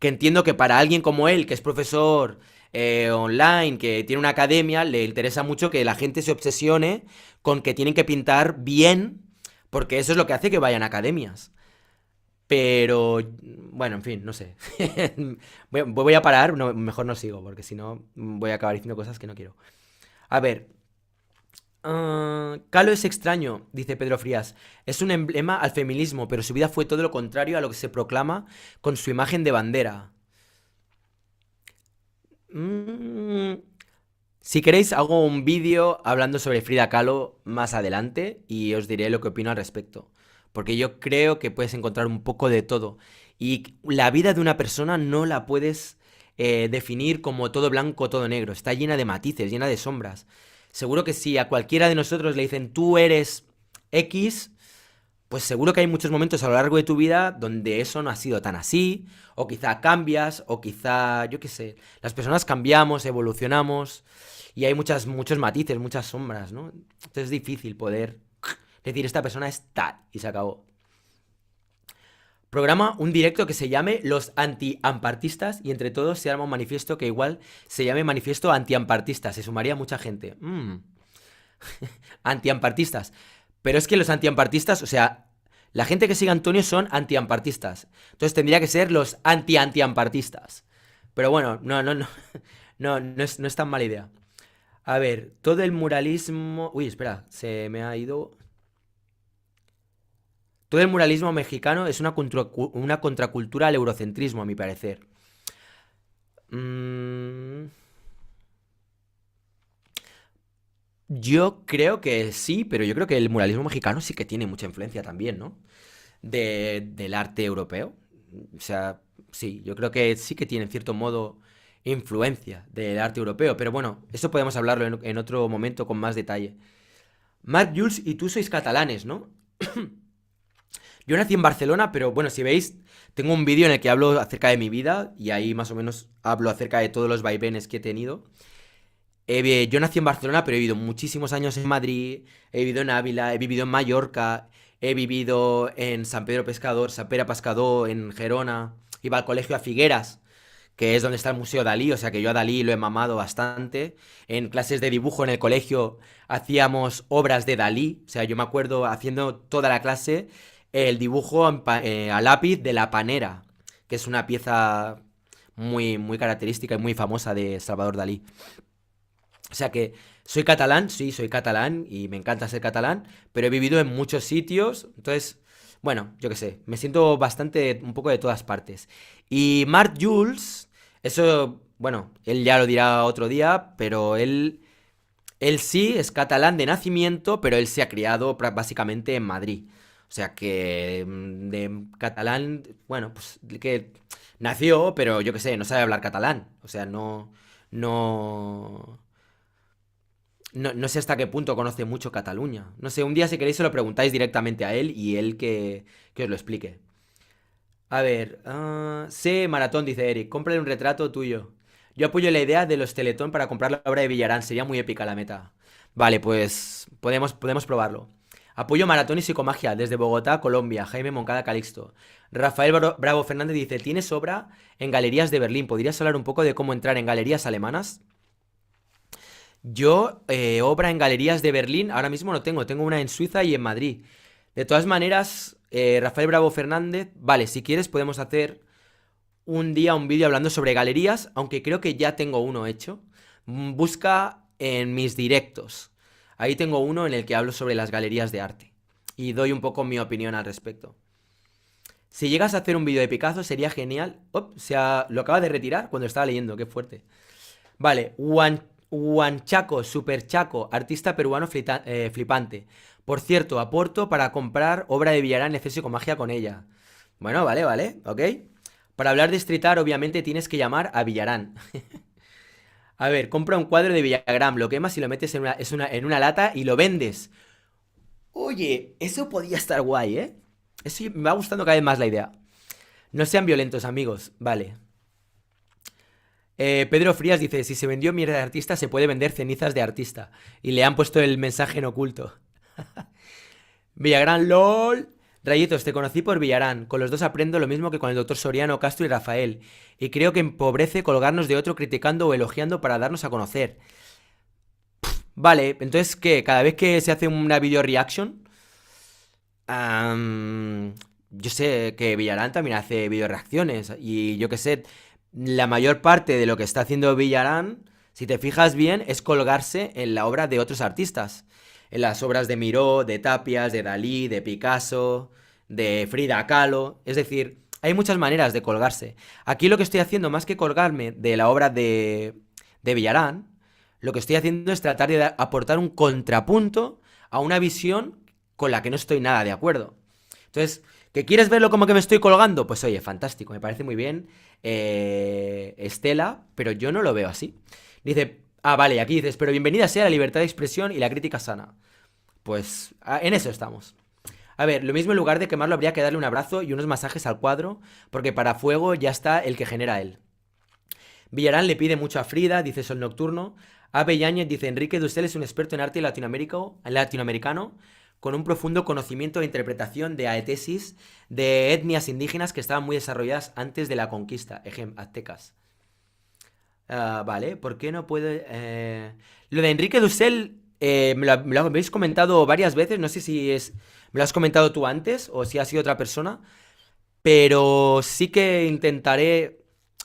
que entiendo que para alguien como él, que es profesor online, que tiene una academia, le interesa mucho que la gente se obsesione con que tienen que pintar bien, porque eso es lo que hace que vayan a academias. Pero, bueno, en fin, no sé. Voy a parar, mejor no sigo, porque si no voy a acabar diciendo cosas que no quiero. A ver. Calo es extraño, dice Pedro Frías. Es un emblema al feminismo, pero su vida fue todo lo contrario a lo que se proclama con su imagen de bandera. Si queréis, hago un vídeo hablando sobre Frida Kahlo más adelante y os diré lo que opino al respecto. Porque yo creo que puedes encontrar un poco de todo. Y la vida de una persona no la puedes definir como todo blanco, todo negro. Está llena de matices, llena de sombras. Seguro que si a cualquiera de nosotros le dicen tú eres X, pues seguro que hay muchos momentos a lo largo de tu vida donde eso no ha sido tan así, o quizá cambias, o quizá, yo qué sé, las personas cambiamos, evolucionamos, y hay muchos matices, muchas sombras, ¿no? Entonces es difícil poder decir esta persona es tal, y se acabó. Programa un directo que se llame Los Anti-Ampartistas y entre todos se arma un manifiesto que igual se llame Manifiesto Anti-Ampartista. Se sumaría mucha gente. Anti-ampartistas. Pero es que los anti-ampartistas, o sea, la gente que sigue a Antonio son anti-ampartistas. Entonces tendría que ser los anti-anti-ampartistas. Pero bueno, no es tan mala idea. A ver, todo el muralismo... Uy, espera, se me ha ido... Todo el muralismo mexicano es una contracultura al eurocentrismo, a mi parecer. Yo creo que sí, pero yo creo que el muralismo mexicano sí que tiene mucha influencia también, ¿no? del arte europeo. O sea, sí, yo creo que sí que tiene en cierto modo influencia del arte europeo, pero bueno, eso podemos hablarlo en otro momento con más detalle. Marc Jules y tú sois catalanes, ¿no? Yo nací en Barcelona, pero bueno, si veis, tengo un vídeo en el que hablo acerca de mi vida y ahí más o menos hablo acerca de todos los vaivenes que he tenido. Yo nací en Barcelona, pero he vivido muchísimos años en Madrid, he vivido en Ávila, he vivido en Mallorca, he vivido en San Pedro Pescador, San Pere Pescador, en Gerona, iba al colegio a Figueras, que es donde está el Museo Dalí, o sea que yo a Dalí lo he mamado bastante. En clases de dibujo en el colegio hacíamos obras de Dalí, o sea, yo me acuerdo haciendo toda la clase el dibujo a lápiz de La Panera, que es una pieza muy, muy característica y muy famosa de Salvador Dalí. O sea que soy catalán, sí, soy catalán y me encanta ser catalán, pero he vivido en muchos sitios, entonces, bueno, yo qué sé, me siento bastante, un poco de todas partes. Y Marc Jules, eso, bueno, él ya lo dirá otro día, pero él sí es catalán de nacimiento, pero él se ha criado básicamente en Madrid. O sea que de catalán, bueno, pues que nació, pero yo qué sé, no sabe hablar catalán. O sea, no, no sé hasta qué punto conoce mucho Cataluña. No sé, un día si queréis se lo preguntáis directamente a él y él que os lo explique. A ver, sí, Maratón, dice Eric, cómprale un retrato tuyo. Yo apoyo la idea de los Teletón para comprar la obra de Villarán, sería muy épica la meta. Vale, pues podemos probarlo. Apoyo Maratón y Psicomagia desde Bogotá, Colombia. Jaime Moncada Calixto. Rafael Bravo Fernández dice, ¿tienes obra en galerías de Berlín? ¿Podrías hablar un poco de cómo entrar en galerías alemanas? Yo, obra en galerías de Berlín, ahora mismo no tengo una en Suiza y en Madrid. De todas maneras, Rafael Bravo Fernández, vale, si quieres podemos hacer un día un vídeo hablando sobre galerías, aunque creo que ya tengo uno hecho. Busca en mis directos. Ahí tengo uno en el que hablo sobre las galerías de arte. Y doy un poco mi opinión al respecto. Si llegas a hacer un vídeo de Picasso sería genial. Lo acaba de retirar cuando estaba leyendo, qué fuerte. Vale, Huanchaco, Super Chaco, artista peruano flipante. Por cierto, aporto para comprar obra de Villarán, Exceso con magia con ella. Bueno, vale, ok. Para hablar de street art, obviamente tienes que llamar a Villarán. A ver, compra un cuadro de Villagrán, lo quemas y lo metes en una lata y lo vendes. Oye, eso podía estar guay, ¿eh? Eso me va gustando cada vez más la idea. No sean violentos, amigos. Vale. Pedro Frías dice, si se vendió mierda de artista, se puede vender cenizas de artista. Y le han puesto el mensaje en oculto. Villagrán, LOL. Rayitos, te conocí por Villarán. Con los dos aprendo lo mismo que con el doctor Soriano, Castro y Rafael. Y creo que empobrece colgarnos de otro criticando o elogiando para darnos a conocer. Vale, entonces, ¿qué? Cada vez que se hace una video reaction, yo sé que Villarán también hace video reacciones. Y yo qué sé, la mayor parte de lo que está haciendo Villarán, si te fijas bien, es colgarse en la obra de otros artistas. En las obras de Miró, de Tapias, de Dalí, de Picasso, de Frida Kahlo. Es decir, hay muchas maneras de colgarse. Aquí lo que estoy haciendo, más que colgarme de la obra de Villarán, lo que estoy haciendo es tratar de aportar un contrapunto a una visión con la que no estoy nada de acuerdo. Entonces, ¿que quieres verlo como que me estoy colgando? Pues oye, fantástico, me parece muy bien, Estela, pero yo no lo veo así. Dice, vale, aquí dices, pero bienvenida sea la libertad de expresión y la crítica sana. Pues en eso estamos. A ver, lo mismo en lugar de quemarlo habría que darle un abrazo y unos masajes al cuadro, porque para fuego ya está el que genera él. Villarán le pide mucho a Frida, dice Sol Nocturno. Abe Yáñez dice, Enrique Dussel es un experto en arte latinoamericano con un profundo conocimiento e interpretación de aetesis de etnias indígenas que estaban muy desarrolladas antes de la conquista, aztecas. Vale, ¿por qué no puede...? Lo de Enrique Dussel, me lo habéis comentado varias veces, no sé si me lo has comentado tú antes o si ha sido otra persona, pero sí que intentaré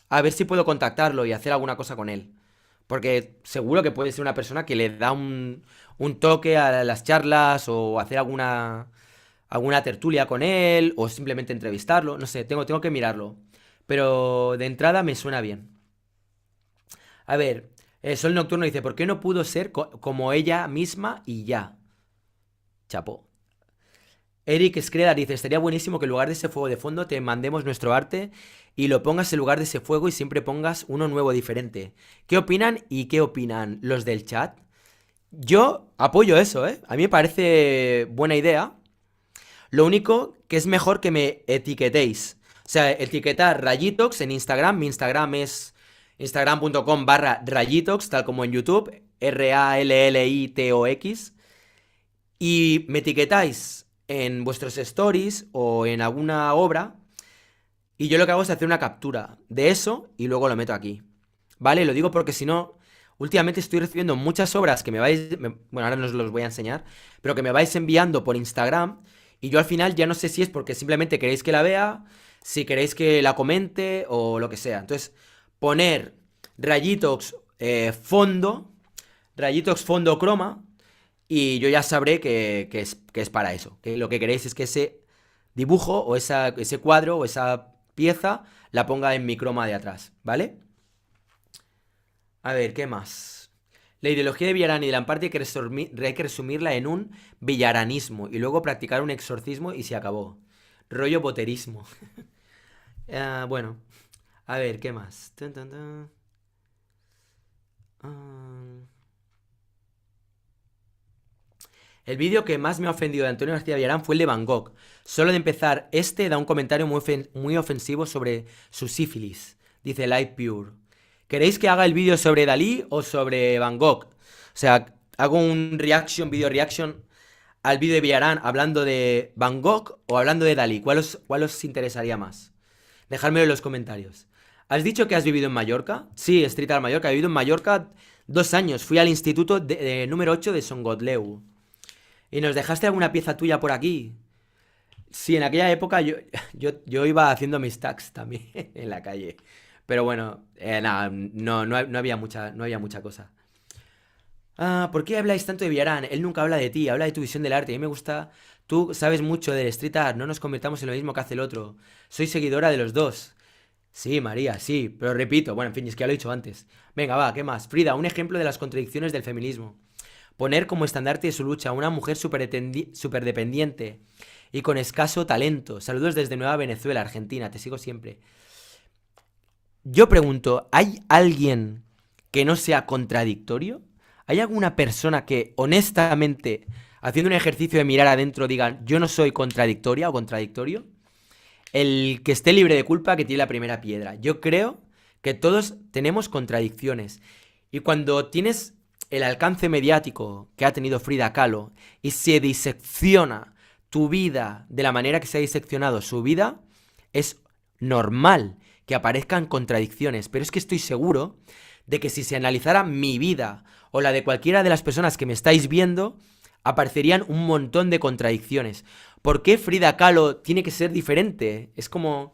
a ver si puedo contactarlo y hacer alguna cosa con él. Porque seguro que puede ser una persona que le da un toque a las charlas o hacer alguna tertulia con él o simplemente entrevistarlo. No sé, tengo que mirarlo. Pero de entrada me suena bien. A ver, Sol Nocturno dice, ¿por qué no pudo ser como ella misma y ya? Chapo. Eric Skredar dice, estaría buenísimo que en lugar de ese fuego de fondo te mandemos nuestro arte y lo pongas en lugar de ese fuego y siempre pongas uno nuevo diferente. ¿Qué opinan y qué opinan los del chat? Yo apoyo eso, ¿eh? A mí me parece buena idea. Lo único que es mejor que me etiquetéis. O sea, etiquetar Rayitox en Instagram. Mi Instagram es instagram.com/Rayitox, tal como en YouTube. RALLITOX. Y me etiquetáis en vuestros stories o en alguna obra. Y yo lo que hago es hacer una captura de eso y luego lo meto aquí. ¿Vale? Lo digo porque si no, últimamente estoy recibiendo muchas obras que bueno, ahora no os los voy a enseñar, pero que me vais enviando por Instagram y yo al final ya no sé si es porque simplemente queréis que la vea, si queréis que la comente o lo que sea. Entonces, poner Rayitox fondo, Rayitox fondo croma y yo ya sabré que es para eso. Que lo que queréis es que ese dibujo o ese cuadro o esa pieza la ponga en mi croma de atrás, ¿vale? A ver, ¿qué más? La ideología de Villarán y de Lamparte hay que resumirla en un villaranismo y luego practicar un exorcismo y se acabó. Rollo boterismo. Bueno, a ver, ¿qué más? Tun, tun, tun. El vídeo que más me ha ofendido de Antonio García Villarán fue el de Van Gogh. Solo de empezar, da un comentario muy ofensivo sobre su sífilis. Dice Light Pure. ¿Queréis que haga el vídeo sobre Dalí o sobre Van Gogh? O sea, hago un video reaction al vídeo de Villarán hablando de Van Gogh o hablando de Dalí. ¿Cuál os interesaría más? Dejádmelo en los comentarios. ¿Has dicho que has vivido en Mallorca? Sí, Street Art Mallorca. He vivido en Mallorca 2 años. Fui al instituto número 8 de Son Gotleu. ¿Y nos dejaste alguna pieza tuya por aquí? Sí, en aquella época yo iba haciendo mis tags también en la calle. Pero bueno, nada, no había mucha cosa. ¿Por qué habláis tanto de Villarán? Él nunca habla de ti, habla de tu visión del arte. A mí me gusta, tú sabes mucho del street art, no nos convirtamos en lo mismo que hace el otro. Soy seguidora de los dos. Sí, María, sí, pero repito, bueno, en fin, es que ya lo he dicho antes. Venga, va, ¿qué más? Frida, un ejemplo de las contradicciones del feminismo. Poner como estandarte de su lucha a una mujer superdependiente y con escaso talento. Saludos desde Nueva Venezuela, Argentina, te sigo siempre. Yo pregunto, ¿hay alguien que no sea contradictorio? ¿Hay alguna persona que honestamente, haciendo un ejercicio de mirar adentro, diga, yo no soy contradictoria o contradictorio? El que esté libre de culpa, que tiene la primera piedra. Yo creo que todos tenemos contradicciones. Y cuando tienes el alcance mediático que ha tenido Frida Kahlo y se disecciona tu vida de la manera que se ha diseccionado su vida, es normal que aparezcan contradicciones, pero es que estoy seguro de que si se analizara mi vida o la de cualquiera de las personas que me estáis viendo, aparecerían un montón de contradicciones. ¿Por qué Frida Kahlo tiene que ser diferente? Es como...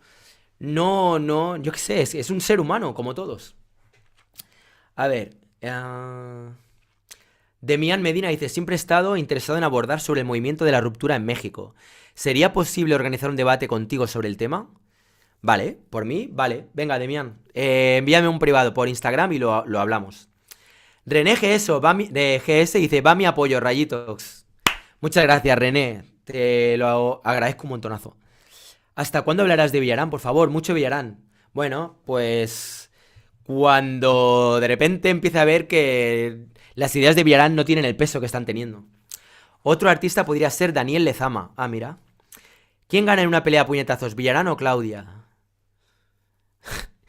No, yo qué sé, es un ser humano, como todos. A ver... Demian Medina dice, siempre he estado interesado en abordar sobre el movimiento de la ruptura en México. ¿Sería posible organizar un debate contigo sobre el tema? Vale, por mí, vale. Venga, Demian, envíame un privado por Instagram y lo hablamos. René de GS dice, va mi apoyo, Rayitox. Muchas gracias, René. Te lo agradezco un montonazo. ¿Hasta cuándo hablarás de Villarán? Por favor, mucho Villarán. Bueno, pues... cuando de repente empiece a ver que las ideas de Villarán no tienen el peso que están teniendo. Otro artista podría ser Daniel Lezama. Ah, mira. ¿Quién gana en una pelea a puñetazos, Villarán o Claudia?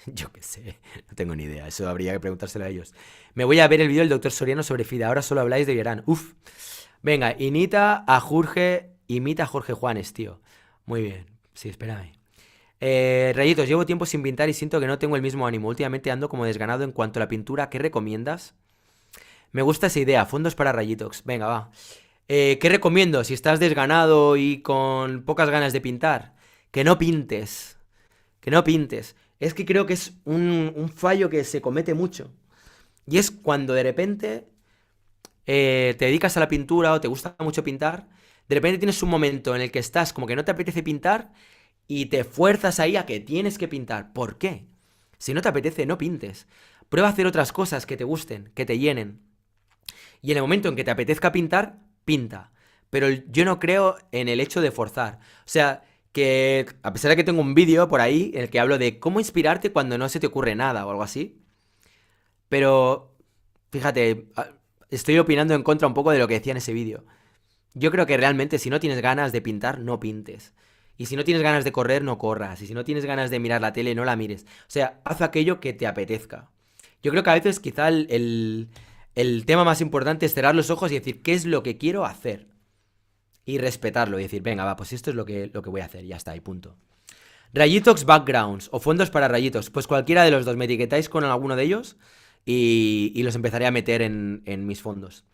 Yo qué sé, no tengo ni idea. Eso habría que preguntárselo a ellos. Me voy a ver el vídeo del doctor Soriano sobre Frida. Ahora solo habláis de Villarán. Uf. Venga, imita a Jorge Juanes, tío. Muy bien. Sí, espérame. Rayitos, llevo tiempo sin pintar y siento que no tengo el mismo ánimo. Últimamente ando como desganado en cuanto a la pintura. ¿Qué recomiendas? Me gusta esa idea. Fondos para Rayitox. Venga, va. ¿Qué recomiendo? Si estás desganado y con pocas ganas de pintar, que no pintes. Que no pintes. Es que creo que es un fallo que se comete mucho. Y es cuando de repente te dedicas a la pintura o te gusta mucho pintar, de repente tienes un momento en el que estás como que no te apetece pintar y te fuerzas ahí a que tienes que pintar. ¿Por qué? Si no te apetece, no pintes. Prueba a hacer otras cosas que te gusten, que te llenen. Y en el momento en que te apetezca pintar, pinta. pero yo no creo en el hecho de forzar. O sea, que a pesar de que tengo un vídeo por ahí en el que hablo de cómo inspirarte cuando no se te ocurre nada o algo así, pero fíjate, estoy opinando en contra un poco de lo que decía en ese vídeo. Yo creo que realmente si no tienes ganas de pintar, no pintes. Y si no tienes ganas de correr, no corras. Y si no tienes ganas de mirar la tele, no la mires. O sea, haz aquello que te apetezca. Yo creo que a veces quizá el tema más importante es cerrar los ojos y decir, ¿qué es lo que quiero hacer? Y respetarlo y decir, venga, va, pues esto es lo que voy a hacer, ya está, y punto. Rayitox Backgrounds o fondos para rayitos. Pues cualquiera de los dos, me etiquetáis con alguno de ellos y los empezaré a meter en mis fondos.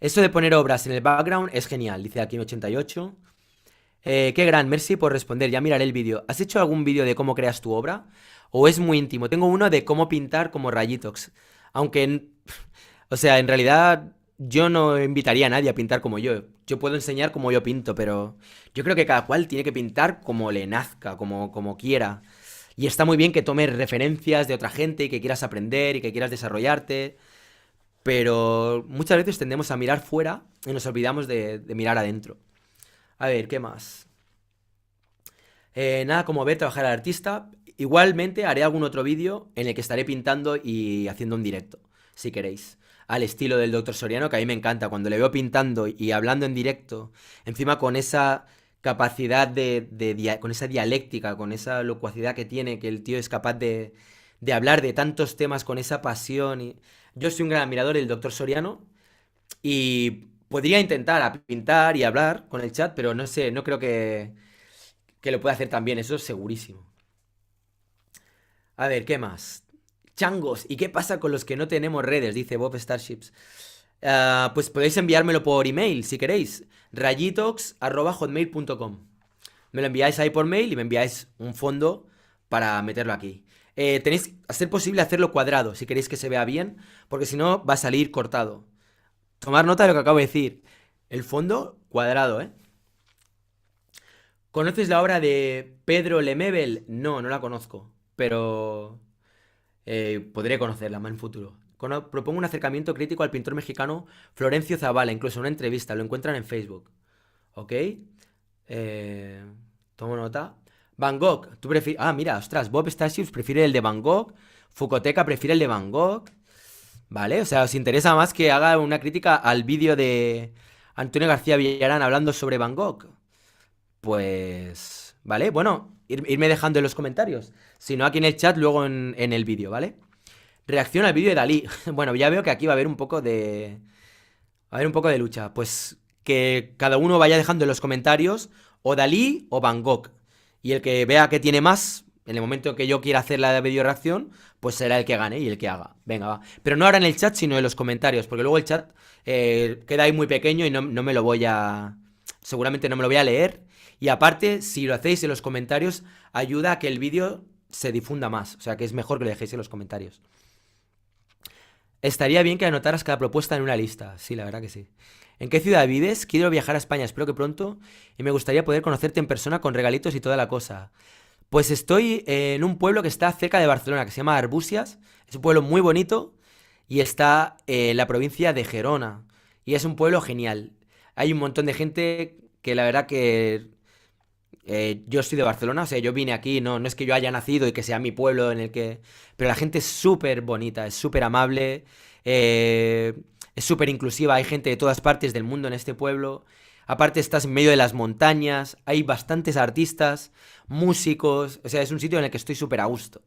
Esto de poner obras en el background es genial, dice aquí en 88. Qué gran, merci por responder, ya miraré el vídeo. ¿Has hecho algún vídeo de cómo creas tu obra? ¿O es muy íntimo? Tengo uno de cómo pintar como Rayitox. Aunque, o sea, en realidad yo no invitaría a nadie a pintar como yo. Yo puedo enseñar cómo yo pinto, pero yo creo que cada cual tiene que pintar como le nazca, como quiera. Y está muy bien que tomes referencias de otra gente y que quieras aprender y que quieras desarrollarte. Pero muchas veces tendemos a mirar fuera y nos olvidamos de mirar adentro. A ver, ¿qué más? Nada como ver trabajar al artista. Igualmente haré algún otro vídeo en el que estaré pintando y haciendo un directo, si queréis. Al estilo del Dr. Soriano, que a mí me encanta. Cuando le veo pintando y hablando en directo, encima con esa capacidad con esa dialéctica, con esa locuacidad que tiene, que el tío es capaz de hablar de tantos temas con esa pasión. Yo soy un gran admirador del Dr. Soriano y podría intentar pintar y hablar con el chat, pero no sé, no creo que lo pueda hacer tan bien, eso es segurísimo. A ver, ¿qué más? Changos, ¿y qué pasa con los que no tenemos redes? Dice Bob Starships. Pues podéis enviármelo por email, si queréis. rayitox@hotmail.com. Me lo enviáis ahí por mail y me enviáis un fondo para meterlo aquí. Tenéis a ser posible hacerlo cuadrado, si queréis que se vea bien, porque si no va a salir cortado. Tomar nota de lo que acabo de decir. El fondo cuadrado, ¿eh? ¿Conoces la obra de Pedro Lemebel? No, no la conozco, pero podré conocerla más en futuro. Propongo un acercamiento crítico al pintor mexicano Florencio Zavala, incluso una entrevista, lo encuentran en Facebook. ¿Ok? Tomo nota. Van Gogh, tú prefieres... Ah, mira, ostras, Bob Starships prefiere el de Van Gogh, Fucoteca prefiere el de Van Gogh. Vale, o sea, os interesa más que haga una crítica al vídeo de Antonio García Villarán hablando sobre Van Gogh. Pues... Vale, bueno, irme dejando en los comentarios. Si no, aquí en el chat, luego en el vídeo, ¿vale? Reacción al vídeo de Dalí. Bueno, ya veo que aquí va a haber un poco de... Va a haber un poco de lucha. Pues que cada uno vaya dejando en los comentarios o Dalí o Van Gogh. Y el que vea que tiene más, en el momento en que yo quiera hacer la video reacción, pues será el que gane y el que haga. Venga, va. Pero no ahora en el chat, sino en los comentarios, porque luego el chat queda ahí muy pequeño y no me lo voy a... Seguramente no me lo voy a leer. Y aparte, si lo hacéis en los comentarios, ayuda a que el vídeo se difunda más. O sea, que es mejor que lo dejéis en los comentarios. Estaría bien que anotaras cada propuesta en una lista. Sí, la verdad que sí. ¿En qué ciudad vives? Quiero viajar a España, espero que pronto. Y me gustaría poder conocerte en persona con regalitos y toda la cosa. Pues estoy en un pueblo que está cerca de Barcelona, que se llama Arbúcies. Es un pueblo muy bonito y está en la provincia de Gerona. Y es un pueblo genial. Hay un montón de gente que la verdad que... yo soy de Barcelona, o sea, yo vine aquí, no es que yo haya nacido y que sea mi pueblo en el que... Pero la gente es súper bonita, es súper amable, es súper inclusiva, hay gente de todas partes del mundo en este pueblo. Aparte estás en medio de las montañas, hay bastantes artistas, músicos, o sea, es un sitio en el que estoy súper a gusto.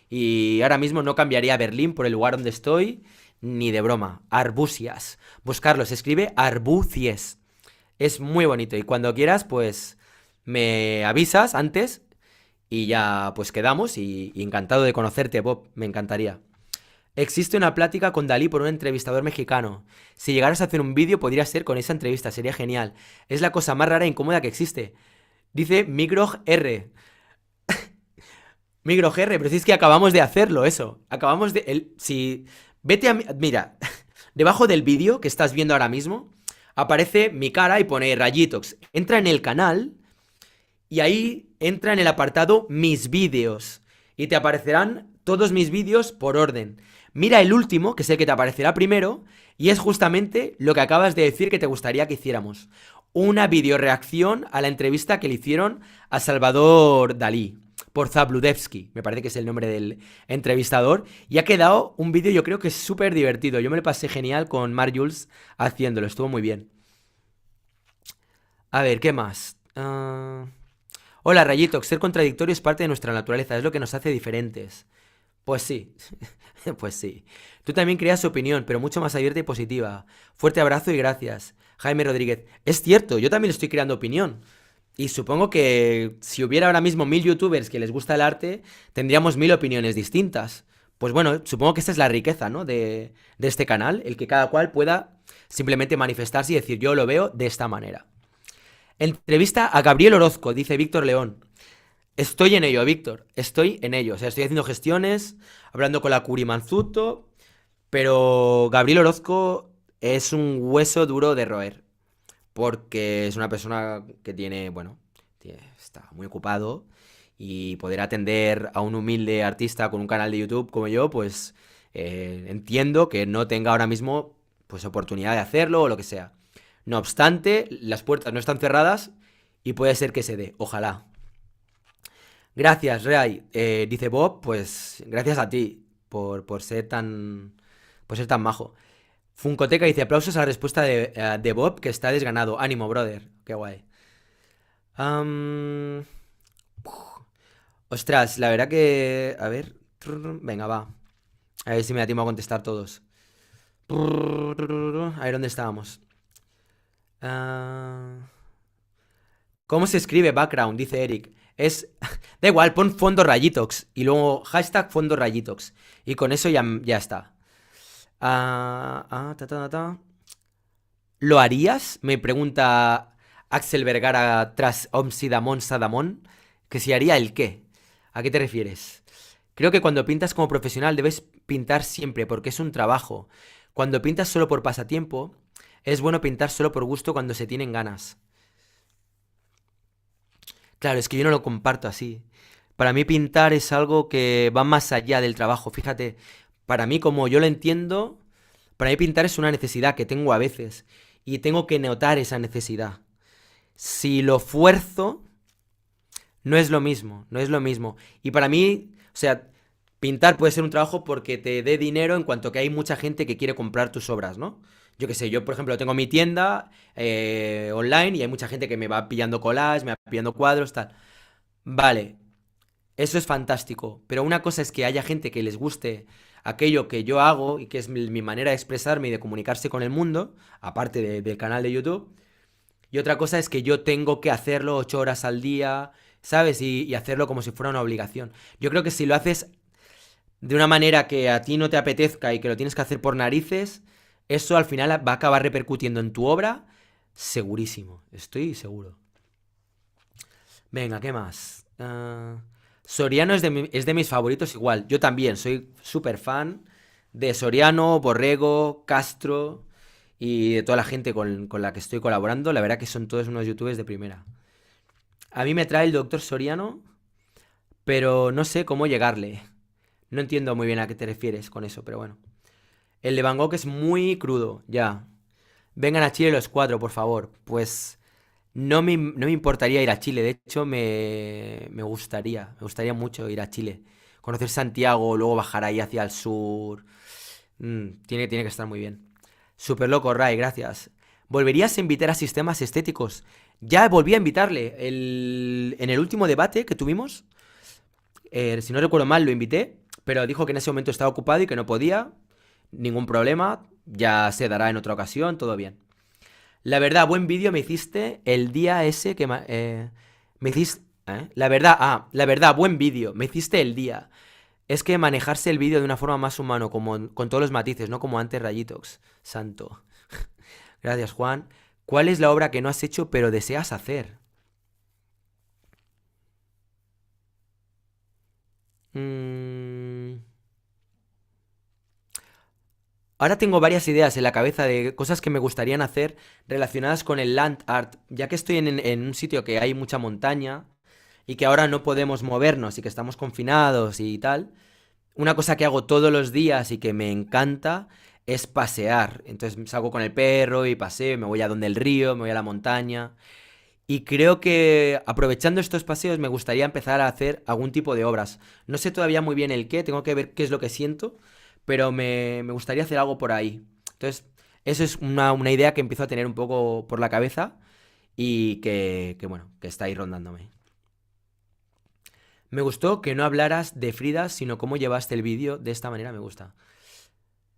Y ahora mismo no cambiaría Berlín por el lugar donde estoy, ni de broma. Arbúcies. Buscarlo, se escribe Arbúcies. Es muy bonito y cuando quieras, pues... me avisas antes y ya pues quedamos y encantado de conocerte, Bob, me encantaría. Existe una plática con Dalí por un entrevistador mexicano. Si llegaras a hacer un vídeo podría ser con esa entrevista, sería genial. Es la cosa más rara e incómoda que existe. Dice Migrog R. Migrog R, pero si es que acabamos de hacerlo eso. Acabamos de... si... Vete a... Mira, debajo del vídeo que estás viendo ahora mismo aparece mi cara y pone Rayitox. Entra en el canal... y ahí entra en el apartado Mis vídeos y te aparecerán todos mis vídeos por orden. Mira el último, que es el que te aparecerá primero, y es justamente lo que acabas de decir que te gustaría que hiciéramos. Una videoreacción a la entrevista que le hicieron a Salvador Dalí por Zabludevsky, me parece que es el nombre del entrevistador, y ha quedado un vídeo yo creo que es súper divertido. Yo me lo pasé genial con Mark Jules haciéndolo, estuvo muy bien. A ver, ¿qué más? Hola, Rayito, ser contradictorio es parte de nuestra naturaleza, es lo que nos hace diferentes. Pues sí, pues sí. Tú también creas opinión, pero mucho más abierta y positiva. Fuerte abrazo y gracias. Jaime Rodríguez. Es cierto, yo también estoy creando opinión. Y supongo que si hubiera ahora mismo 1000 youtubers que les gusta el arte, tendríamos 1000 opiniones distintas. Pues bueno, supongo que esta es la riqueza, ¿no? De este canal, el que cada cual pueda simplemente manifestarse y decir, yo lo veo de esta manera. Entrevista a Gabriel Orozco, dice Víctor León. Estoy en ello, Víctor, estoy en ello. O sea, estoy haciendo gestiones, hablando con la Curi Manzuto, pero Gabriel Orozco es un hueso duro de roer, porque es una persona que tiene, bueno, está muy ocupado y poder atender a un humilde artista con un canal de YouTube como yo, pues entiendo que no tenga ahora mismo pues oportunidad de hacerlo o lo que sea. No obstante, las puertas no están cerradas y puede ser que se dé, ojalá. Gracias, Ray. Dice Bob, pues gracias a ti por ser tan majo. Funcoteca dice, aplausos a la respuesta de Bob, que está desganado. Ánimo, brother. Qué guay. Ostras, la verdad que... A ver. Venga, va. A ver si me da tiempo a contestar todos. A ver, ¿dónde estábamos? ¿Cómo se escribe background? Dice Eric. Da igual, pon fondo rayitox. Y luego hashtag fondo rayitox. Y con eso ya está. ¿Lo harías? Me pregunta Axel Vergara tras Omsidamón Sadamón. ¿Que si haría el qué? ¿A qué te refieres? Creo que cuando pintas como profesional debes pintar siempre porque es un trabajo. Cuando pintas solo por pasatiempo, es bueno pintar solo por gusto cuando se tienen ganas. Claro, es que yo no lo comparto así. Para mí pintar es algo que va más allá del trabajo. Fíjate, para mí como yo lo entiendo, para mí pintar es una necesidad que tengo a veces y tengo que notar esa necesidad. Si lo fuerzo, no es lo mismo, no es lo mismo. Y para mí, o sea, pintar puede ser un trabajo porque te dé dinero en cuanto que hay mucha gente que quiere comprar tus obras, ¿no? Yo qué sé, yo por ejemplo tengo mi tienda online y hay mucha gente que me va pillando collages, me va pillando cuadros, tal. Vale, eso es fantástico, pero una cosa es que haya gente que les guste aquello que yo hago y que es mi manera de expresarme y de comunicarse con el mundo, aparte del canal de YouTube, y otra cosa es que yo tengo que hacerlo 8 horas al día, ¿sabes? Y hacerlo como si fuera una obligación. Yo creo que si lo haces de una manera que a ti no te apetezca y que lo tienes que hacer por narices, eso al final va a acabar repercutiendo en tu obra, segurísimo, estoy seguro. Venga, ¿qué más? Soriano es de mis favoritos igual. Yo también soy súper fan de Soriano, Borrego, Castro y de toda la gente con la que estoy colaborando. La verdad que son todos unos youtubers de primera. A mí me trae el doctor Soriano, pero no sé cómo llegarle. No entiendo muy bien a qué te refieres con eso, pero bueno. El de Van Gogh es muy crudo, ya. Vengan a Chile los 4, por favor. Pues no me importaría ir a Chile. De hecho, me gustaría mucho ir a Chile. Conocer Santiago, luego bajar ahí hacia el sur. Tiene que estar muy bien. Súper loco, Ray, gracias. ¿Volverías a invitar a Sistemas Estéticos? Ya volví a invitarle. En el último debate que tuvimos, si no recuerdo mal, lo invité, pero dijo que en ese momento estaba ocupado y que no podía. Ningún problema, ya se dará en otra ocasión, todo bien. La verdad, buen vídeo me hiciste el día ese que me hiciste... La verdad, buen vídeo, me hiciste el día. Es que manejarse el vídeo de una forma más humano, como con todos los matices, no como antes Rayitox. Santo. Gracias, Juan. ¿Cuál es la obra que no has hecho pero deseas hacer? Ahora tengo varias ideas en la cabeza de cosas que me gustarían hacer relacionadas con el land art, ya que estoy en un sitio que hay mucha montaña y que ahora no podemos movernos y que estamos confinados y tal. una cosa que hago todos los días y que me encanta es pasear. Entonces salgo con el perro y paseo, me voy a donde el río, me voy a la montaña. Y creo que aprovechando estos paseos me gustaría empezar a hacer algún tipo de obras. No sé todavía muy bien el qué, tengo que ver qué es lo que siento, pero me gustaría hacer algo por ahí. Entonces, eso es una idea que empiezo a tener un poco por la cabeza y bueno, que está ahí rondándome. Me gustó que no hablaras de Frida, sino cómo llevaste el vídeo. De esta manera me gusta.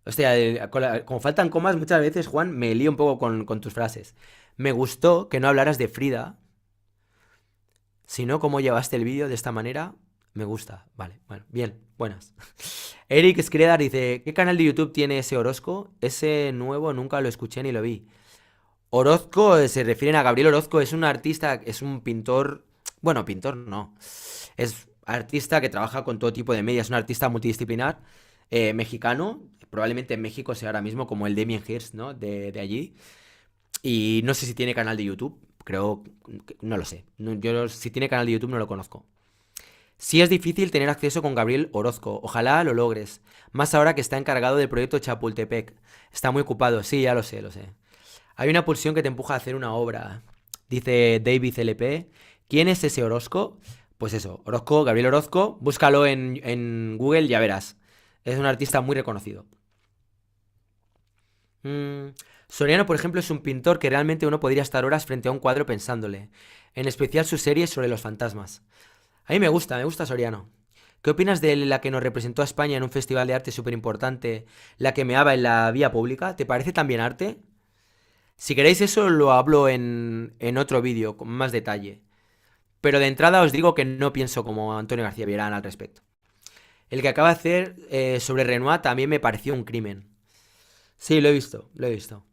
Hostia, como faltan comas, muchas veces, Juan, me lío un poco con tus frases. Me gustó que no hablaras de Frida, sino cómo llevaste el vídeo. De esta manera me gusta. Vale, bueno, bien, buenas. Eric Skredar dice, ¿qué canal de YouTube tiene ese Orozco? Ese nuevo nunca lo escuché ni lo vi. Orozco, se refieren a Gabriel Orozco, es un artista, es un pintor, bueno, pintor no, es artista que trabaja con todo tipo de medios, es un artista multidisciplinar, mexicano, probablemente en México sea ahora mismo como el Damien Hirst, ¿no? De allí, y no sé si tiene canal de YouTube, creo, no lo sé, yo si tiene canal de YouTube no lo conozco. Sí es difícil tener acceso con Gabriel Orozco, ojalá lo logres, más ahora que está encargado del proyecto Chapultepec, está muy ocupado, sí, ya lo sé, lo sé. Hay una pulsión que te empuja a hacer una obra, dice David LP. ¿Quién es ese Orozco? Pues eso, Orozco, Gabriel Orozco, búscalo en Google, ya verás. Es un artista muy reconocido. Soriano, por ejemplo, es un pintor que realmente uno podría estar horas frente a un cuadro pensándole. En especial sus series sobre los fantasmas. A mí me gusta Soriano. ¿Qué opinas de la que nos representó a España en un festival de arte súper importante, la que meaba en la vía pública? ¿Te parece también arte? Si queréis eso lo hablo en otro vídeo con más detalle. Pero de entrada os digo que no pienso como Antonio García Villarán al respecto. El que acaba de hacer sobre Renoir también me pareció un crimen. Sí, lo he visto, lo he visto.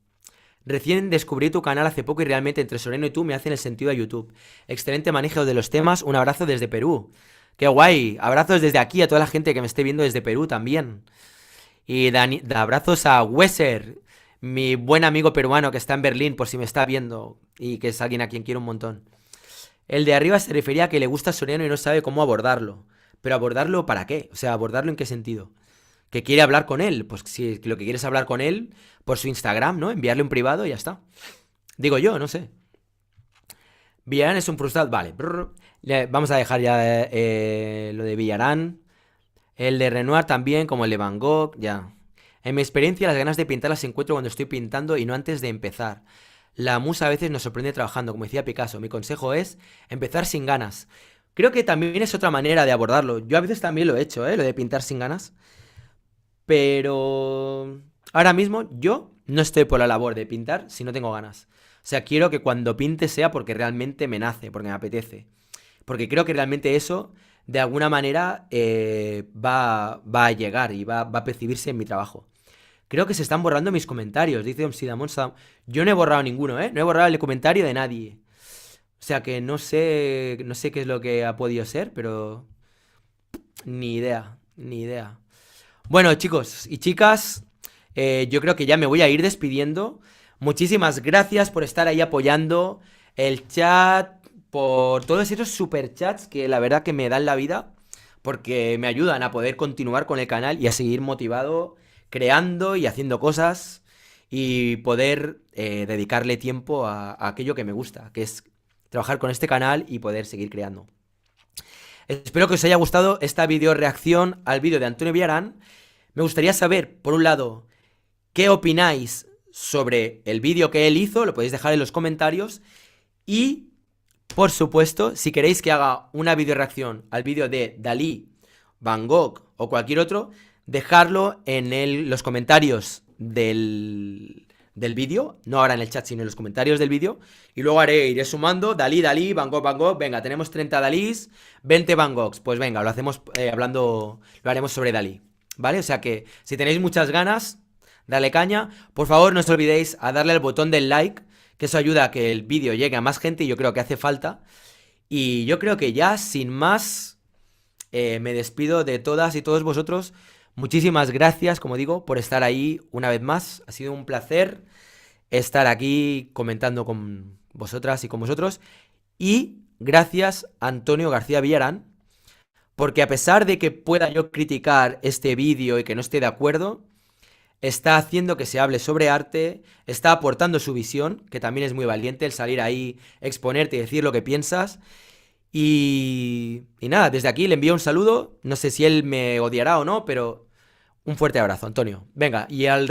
Recién descubrí tu canal hace poco y realmente entre Soriano y tú me hacen el sentido a YouTube. Excelente manejo de los temas, un abrazo desde Perú. ¡Qué guay! Abrazos desde aquí a toda la gente que me esté viendo desde Perú también. Y abrazos a Weser, mi buen amigo peruano que está en Berlín, por si me está viendo y que es alguien a quien quiero un montón. El de arriba se refería a que le gusta Soriano y no sabe cómo abordarlo. Pero ¿abordarlo para qué? O sea, ¿abordarlo en qué sentido? ¿Que quiere hablar con él? Pues si lo que quiere es hablar con él por su Instagram, ¿no? Enviarle un privado y ya está. Digo yo, no sé. Villarán es un frustrado. Vale. Vamos a dejar ya lo de Villarán. El de Renoir también, como el de Van Gogh, ya. En mi experiencia, las ganas de pintar las encuentro cuando estoy pintando y no antes de empezar. La musa a veces nos sorprende trabajando, como decía Picasso. Mi consejo es empezar sin ganas. Creo que también es otra manera de abordarlo. Yo a veces también lo he hecho, lo de pintar sin ganas. Pero ahora mismo yo no estoy por la labor de pintar si no tengo ganas. O sea, quiero que cuando pinte sea porque realmente me nace, porque me apetece. Porque creo que realmente eso, de alguna manera, va a llegar y va a percibirse en mi trabajo. Creo que se están borrando mis comentarios, dice Omsidamon. Yo no he borrado ninguno, No he borrado el comentario de nadie. O sea que no sé qué es lo que ha podido ser, pero ni idea, ni idea. Bueno, chicos y chicas, yo creo que ya me voy a ir despidiendo. Muchísimas gracias por estar ahí apoyando el chat, por todos esos superchats que la verdad que me dan la vida, porque me ayudan a poder continuar con el canal y a seguir motivado, creando y haciendo cosas y poder dedicarle tiempo a aquello que me gusta, que es trabajar con este canal y poder seguir creando. Espero que os haya gustado esta video reacción al vídeo de Antonio Villarán. Me gustaría saber, por un lado, qué opináis sobre el vídeo que él hizo, lo podéis dejar en los comentarios. Y, por supuesto, si queréis que haga una video reacción al vídeo de Dalí, Van Gogh o cualquier otro, dejarlo en los comentarios del vídeo, no ahora en el chat, sino en los comentarios del vídeo, y luego iré sumando, Dalí, Van Gogh, venga, tenemos 30 Dalís, 20 Van Goghs, pues venga, lo hacemos lo haremos sobre Dalí, ¿vale? O sea que, si tenéis muchas ganas, dale caña, por favor no os olvidéis a darle al botón del like, que eso ayuda a que el vídeo llegue a más gente, y yo creo que hace falta, y yo creo que ya, sin más, me despido de todas y todos vosotros. Muchísimas gracias, como digo, por estar ahí una vez más. Ha sido un placer estar aquí comentando con vosotras y con vosotros. Y gracias a Antonio García Villarán porque a pesar de que pueda yo criticar este vídeo y que no esté de acuerdo, está haciendo que se hable sobre arte, está aportando su visión, que también es muy valiente el salir ahí, exponerte y decir lo que piensas. Y nada, desde aquí le envío un saludo, no sé si él me odiará o no, pero un fuerte abrazo, Antonio. Venga, y al